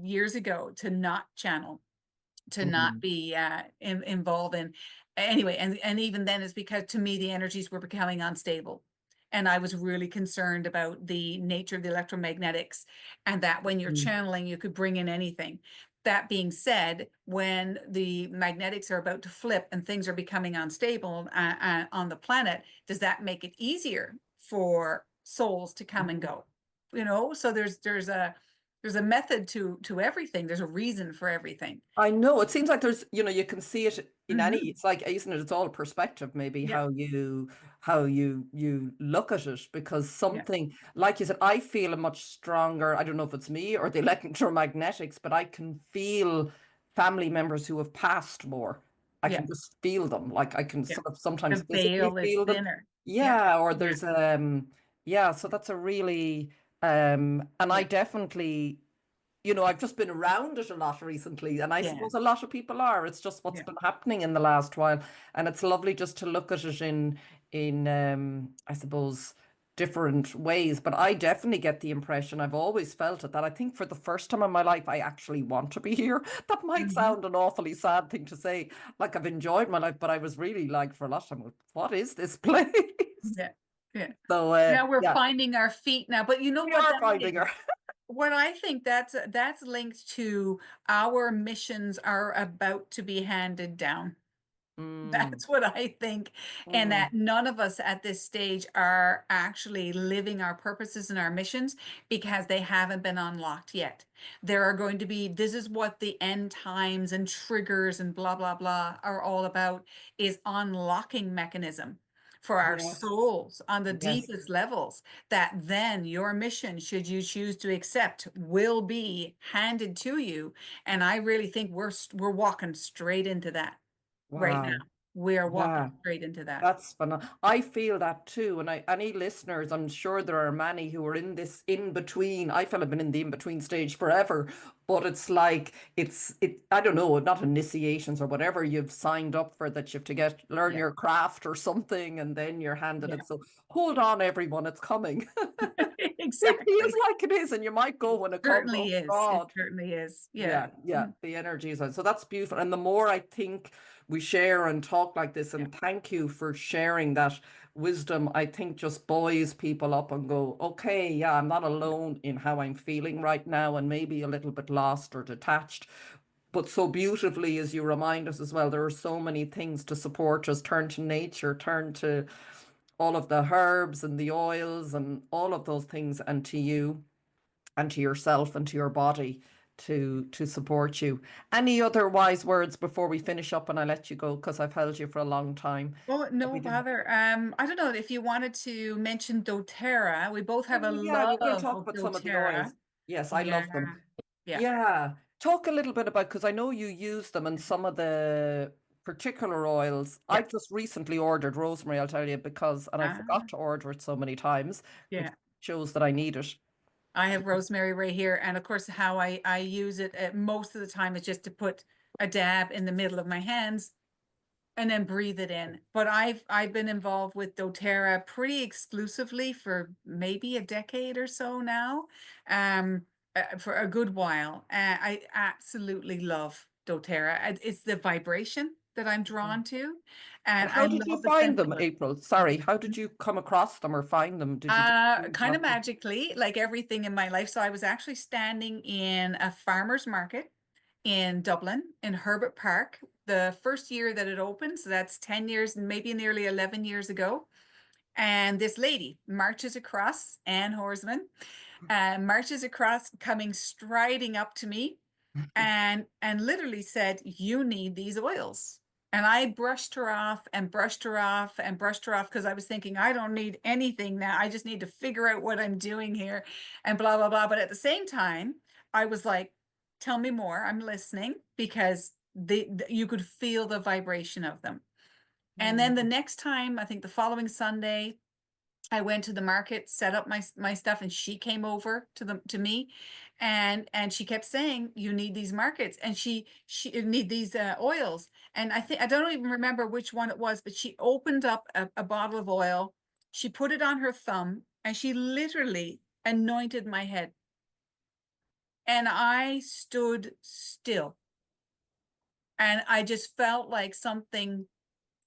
years ago to not channel, to not Mm. be involved in anyway. And even then it's because to me the energies were becoming unstable, and I was really concerned about the nature of the electromagnetics, and that when you're Mm. channeling you could bring in anything. That being said, when the magnetics are about to flip and things are becoming unstable on the planet, does that make it easier for souls to come and go? You know, so there's a method to everything. There's a reason for everything. I know. It seems like there's, you can see it in any, Hmm. it's like, isn't it? It's all perspective, maybe Yeah, how you look at it, because yeah, something, like you said, I feel a much stronger, I don't know if it's me or the electromagnetics, but I can feel family members who have passed more. I yeah, can just feel them. Like I can yeah. sort of sometimes The physically veil is feel them. thinner. Yeah, Yeah, or yeah, there's yeah, so that's a really and I yeah, definitely, I've just been around it a lot recently, and I yeah, suppose a lot of people are. It's just what's yeah, been happening in the last while, and it's lovely just to look at it in I suppose different ways. But I definitely get the impression, I've always felt it, that I think for the first time in my life I actually want to be here. That might hmm, sound an awfully sad thing to say. Like, I've enjoyed my life, but I was really like, for a lot of time, what is this place? yeah, yeah. So Now we're yeah, finding our feet now, but you know we what are that finding is? her. What I think that's linked to our missions are about to be handed down. Mm, That's what I think. And mm, that none of us at this stage are actually living our purposes and our missions because they haven't been unlocked yet. There are going to be, this is what the end times and triggers and blah, blah, blah are all about, is unlocking mechanism for our yes, souls on the yes. deepest levels, that then your mission, should you choose to accept, will be handed to you. And I really think we're walking straight into that right now. Wow. We are walking Yeah. straight into that. That's phenomenal. I feel that too. And any listeners, I'm sure there are many who are in this in between. I feel I've been in the in between stage forever, but it's like I don't know, not initiations or whatever you've signed up for, that you have to learn Yeah, your craft or something, and then you're handed yeah, it. So hold on, everyone, it's coming. It feels exactly. like it is, and you might go It when it comes. certainly Oh is. It God. certainly is. Yeah. Yeah, yeah, Mhm. the energy is on. So that's beautiful. And the more I think we share and talk like this, Yeah. and thank you for sharing that wisdom, I think just buoys people up and go, okay, yeah, I'm not alone in how I'm feeling right now, and maybe a little bit lost or detached. But so beautifully, as you remind us as well, there are so many things to support us. Turn to nature, turn to all of the herbs and the oils and all of those things, and to you and to yourself and to your body to support you. Any other wise words before we finish up and I let you go, because I've held you for a long time Oh, that no we didn't. bother. I don't know if you wanted to mention doTerra. We both have a Oh yeah, we're love going to talk of about some of the doTerra. oils. Yes, I Yeah. love them. Yeah. Yeah. Talk a little bit about, because I know you use them in some of the particular oils. Yeah. I've just recently ordered rosemary, I'll tell you, and I Ah, forgot to order it so many times, which yeah. shows that I need it. I have rosemary right here. And of course, how I use it most of the time is just to put a dab in the middle of my hands and then breathe it in. But I've been involved with doTerra pretty exclusively for maybe a decade or so now, um, for a good while. I absolutely love doTerra. It's the vibration that I'm drawn to, And and I how did you love the find sense them, of it. April? Sorry, how did you come across them or find them? Did you just Kind of magically, like everything in my life. So I was actually standing in a farmer's market in Dublin, in Herbert Park, the first year that it opened. So that's 10 years, maybe nearly 11 years ago. And this lady marches across, Anne Horsman, marches across, coming striding up to me and literally said, "You need these oils." And I brushed her off and brushed her off and brushed her off because I was thinking, I don't need anything now. I just need to figure out what I'm doing here and blah, blah, blah. But at the same time, I was like, tell me more. I'm listening, because you could feel the vibration of them. And then the next time, I think the following Sunday, I went to the market, set up my stuff, and she came over to me, and she kept saying, "You need these markets, and she need these oils." And I don't even remember which one it was, but she opened up a bottle of oil, she put it on her thumb, and she literally anointed my head, and I stood still, and I just felt like something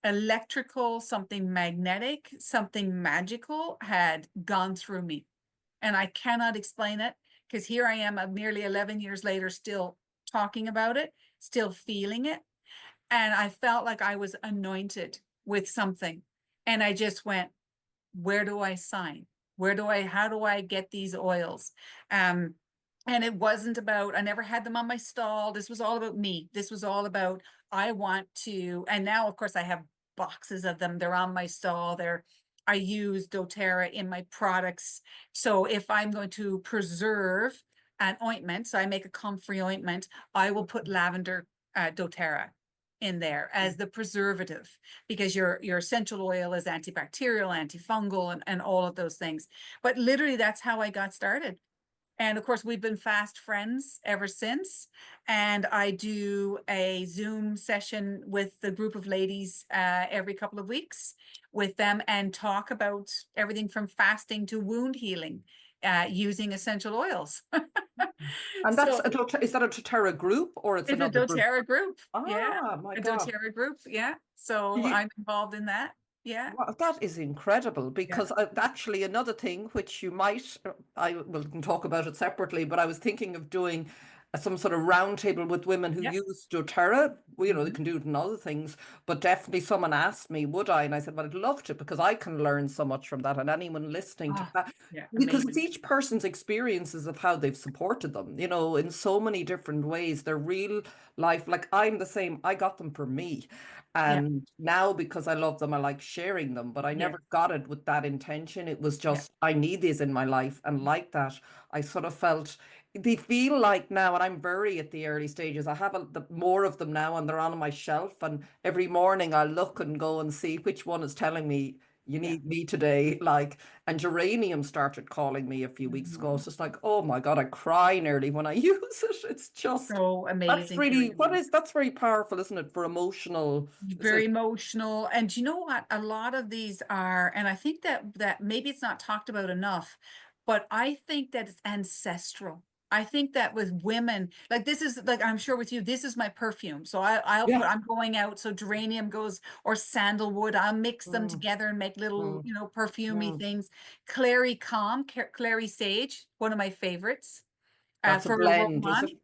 electrical, something magnetic, something magical had gone through me. And I cannot explain it, because here I am nearly 11 years later, still talking about it, still feeling it. And I felt like I was anointed with something. And I just went, where do I sign? How do I get these oils? And it wasn't about, I never had them on my stall. This was all about me. This was all about, I want to, and now of course I have boxes of them. They're on my stall. I use doTerra in my products. So if I'm going to preserve an ointment, so I make a comfrey ointment, I will put lavender doTerra in there as the preservative, because your essential oil is antibacterial, antifungal, and all of those things. But literally that's how I got started. And of course, we've been fast friends ever since. And I do a Zoom session with the group of ladies every couple of weeks with them, and talk about everything from fasting to wound healing using essential oils. And So is that a doTerra group, or it's it's a another group? doTERRA group. Yeah. Ah, my A God. doTERRA group. Yeah. So You, I'm involved in that. Yeah. wow, that is incredible, Yeah. because actually another thing which you might, I will can talk about it separately, but I was thinking of doing some sort of roundtable with women who Yeah. use doTerra. Well, you know, they Mhm. can do it in other things, but definitely someone asked me, would I? And I said, well, I'd love to, because I can learn so much from that, and anyone listening to Ah, that, yeah. because it's Amazing. each person's experiences of how they've supported them, you know, in so many different ways. They're real life. Like I'm the same. I got them for me. Yeah. And now, because I love them, I like sharing them, but I Yeah. never got it with that intention. It was Yeah. just, I need these in my life. And like that, I sort of felt they feel like now, and I'm very at the early stages. I have more of them now, and they're on my shelf. And every morning I look and go and see which one is telling me, you Yeah. need me today. Like, and geranium started calling me a few weeks ago. Mhm. It's just like, oh my God, I cry nearly when I use it. It's just, So that's amazing, really, Karina. that's very powerful, isn't it? For emotional, is Very it? emotional. And you know what? A lot of these are, and I think that maybe it's not talked about enough, but I think that it's ancestral. I think that with women, like this is like, I'm sure with you, this is my perfume. So Yeah. I'm going out. So geranium goes, or sandalwood, I'll mix them Mm, together and make little, mm, perfumey mm. things. Clary Calm, Clary Sage, one of my favorites, That's a for blend, is aroma. it?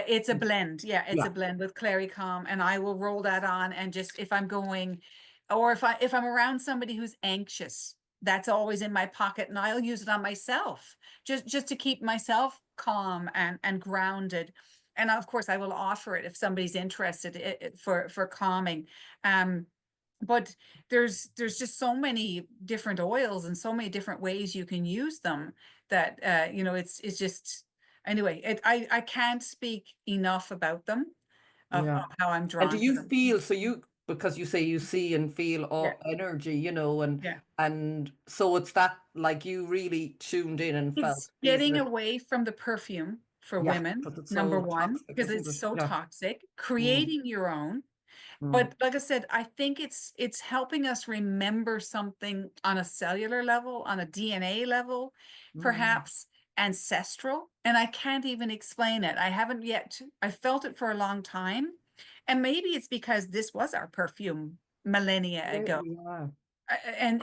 It's a blend. Yeah, it's a Yeah. blend with Clary Calm, and I will roll that on. And just if I'm going, or if I'm around somebody who's anxious, that's always in my pocket, and I'll use it on myself, just to keep myself calm and grounded. And of course, I will offer it if somebody's interested for calming. But there's just so many different oils and so many different ways you can use them, that it's just, anyway, I can't speak enough about them, Yeah. of how I'm And do drawn to you them. feel, so you, because you say you see and feel Yeah. all energy, you know, Yeah. and so it's that, like, you really tuned in and felt It's these getting are, away from the perfume for yeah, women, because it's number so one, toxic, because isn't it's it? so Yeah. toxic, Mm, creating your own. mm, But like I said, I think it's helping us remember something on a cellular level, on a DNA level, mm. perhaps ancestral. And I can't even explain it. I haven't yet. I felt it for a long time. And maybe it's because this was our perfume millennia ago. Maybe, yeah.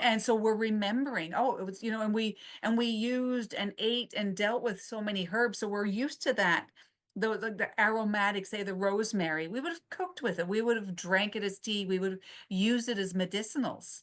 And so we're remembering, oh, it was, and we used and ate and dealt with so many herbs, so we're used to that. The aromatic, say the rosemary, we would have cooked with it, we would have drank it as tea, we would have used it as medicinals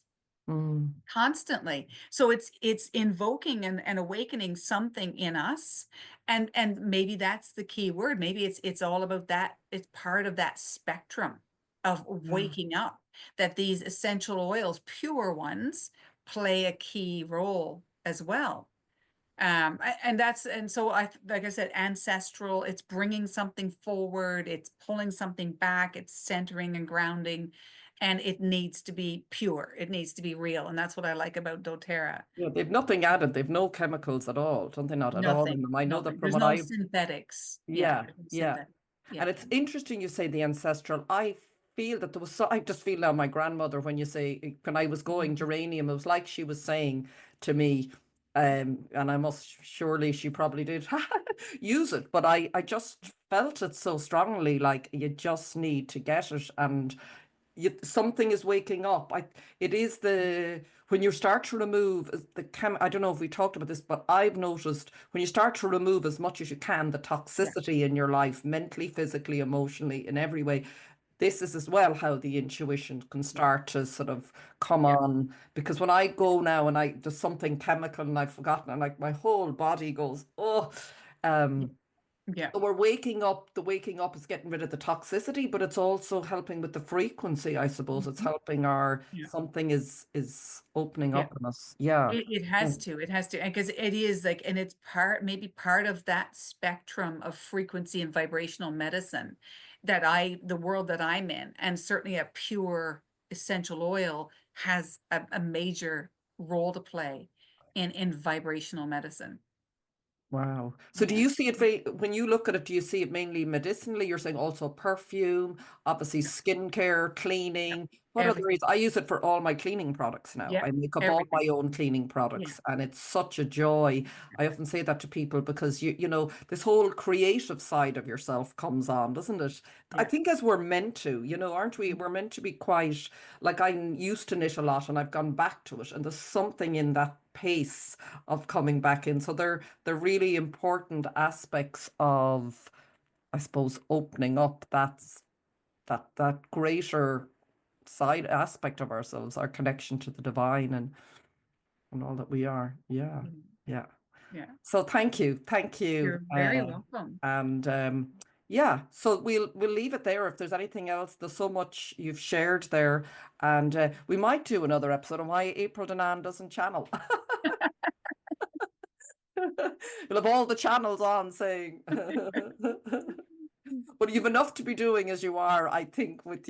Mm. constantly. So it's invoking and awakening something in us. And maybe that's the key word. Maybe it's all about that. It's part of that spectrum. of waking up, that these essential oils, pure ones, play a key role as well. And so like I said, ancestral, it's bringing something forward, it's pulling something back, it's centering and grounding, and it needs to be pure. It needs to be real. And that's what I like about doTerra. Yeah, they've nothing added. They've no chemicals at all. Don't they? Not at all in Nothing, them. I know that nothing. from There's what no I've, synthetics. Yeah, yeah, there's no yeah. synthetic. Yeah. And it's interesting you say the ancestral. I feel that there was so, I just feel now my grandmother, when you say, when I was going geranium, it was like she was saying to me, and I must, surely she probably did use it, but I just felt it so strongly, like you just need to get it. And something is waking up. It is when you start to remove I don't know if we talked about this, but I've noticed when you start to remove as much as you can the Yeah. toxicity in your life, mentally, physically, emotionally, in every way. This is as well how the intuition can start to sort of come Yeah. on. Because when I go now and there's something chemical and I've forgotten, and like my whole body goes, oh, Yeah. um, Yeah. so we're waking up. The waking up is getting rid of the toxicity, but it's also helping with the frequency, I suppose. It's Mhm. helping our Yeah. something is opening Yeah. up in us. Yeah. It Yeah. has to, because it is like, and it's maybe part of that spectrum of frequency and vibrational medicine that the world that I'm in, and certainly a pure essential oil has a major role to play in vibrational medicine. Wow. So do Yeah. you see it when you look at it, do you see it mainly medicinally? You're saying also perfume, obviously Yeah. skincare, Yeah. cleaning. What other Everything. areas? I use it for all my cleaning products now. Yeah. I make up all Everything. my own cleaning Yeah. products, and it's such a joy. I often say that to people because you know, this whole creative side of yourself comes on, doesn't it? I Yeah. think as we're meant to, aren't we? We're meant to be quite, like I used to knit a lot and I've gone back to it, and there's something in that pace of coming back in. So they're really important aspects of, I suppose, opening up that greater side aspect of ourselves, our connection to the divine and all that we are. Yeah. Mm. Yeah. Yeah. So thank you. Thank you. You're very welcome. And yeah, so we'll leave it there. If there's anything else, there's so much you've shared there. And we might do another episode on why April Danann doesn't channel. You'll have all the channels on saying, but you've enough to be doing as you are, I think, with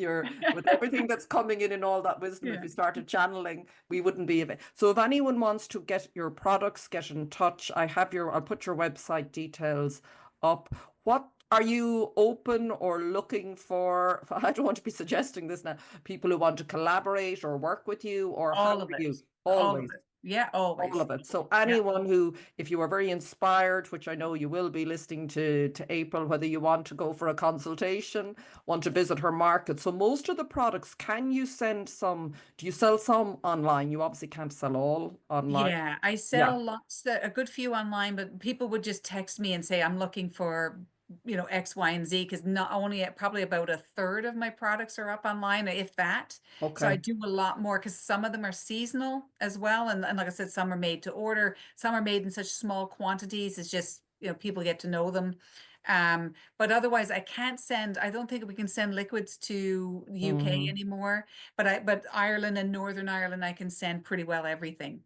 everything that's coming in and all that wisdom. If Yeah. you started channeling, we wouldn't be of it. So if anyone wants to get your products, get in touch. I'll put your website details up. What are you open or looking for? I don't want to be suggesting this now. People who want to collaborate or work with you, or how All are of it. you? All of Always. it. Yeah, All always. of it. So Yeah. anyone who, if you are very inspired, which I know you will be listening to April, whether you want to go for a consultation, want to visit her market. So most of the products, can you send some, do you sell some online? You obviously can't sell all online. Yeah, I Yeah. sell lots, a good few online, but people would just text me and say, I'm looking for, X, Y, and Z, because not only probably about a third of my products are up online, if that. So I Okay. do a lot more because some of them are seasonal as well. And like I said, some are made to order, some are made in such small quantities. It's just, people get to know them. But otherwise I don't think we can send liquids to the UK Mm, anymore. But Ireland and Northern Ireland, I can send pretty well everything.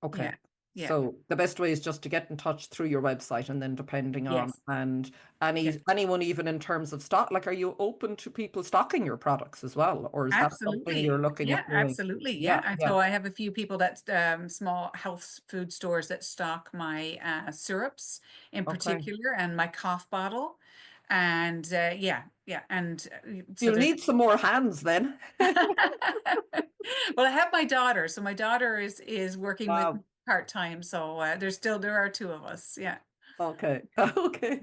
okay. Yeah. Yeah. So the best way is just to get in touch through your website, and then depending on, Yes. and Yeah. anyone even in terms of stock, like, are you open to people stocking your products as well, or is that something you're Absolutely. looking Yeah, at doing? absolutely. Yeah, Yeah. And yeah. so I have a few people that small health food stores that stock my syrups in Okay. particular, and my cough bottle. And yeah, yeah. And so You'll there's need some more hands then. well, I have my daughter. So my daughter is working with me Wow. part-time. So there are two of us. Yeah. Okay. Okay.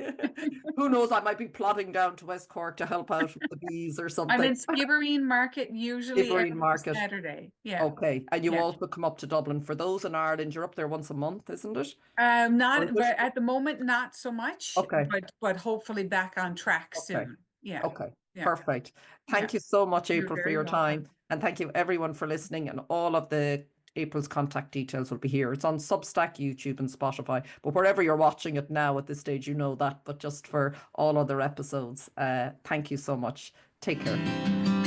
Who knows? I might be plodding down to West Cork to help out with the bees or I'm something. in Skibbereen Market usually Skibbereen every Market. Saturday. Yeah. Okay. And you Yeah. also come up to Dublin. For those in Ireland, you're up there once a month, isn't it? Or is Not, it? but at the moment, not so much, Okay. but hopefully back on track Okay. soon. Yeah. Okay. Yeah. Perfect. Yeah. Thank you so much, You're April, for very your time. welcome. And thank you everyone for listening. And all of the April's contact details will be here. It's on Substack, YouTube, and Spotify. But wherever you're watching it now at this stage, you know that. But just for all other episodes, thank you so much. Take care.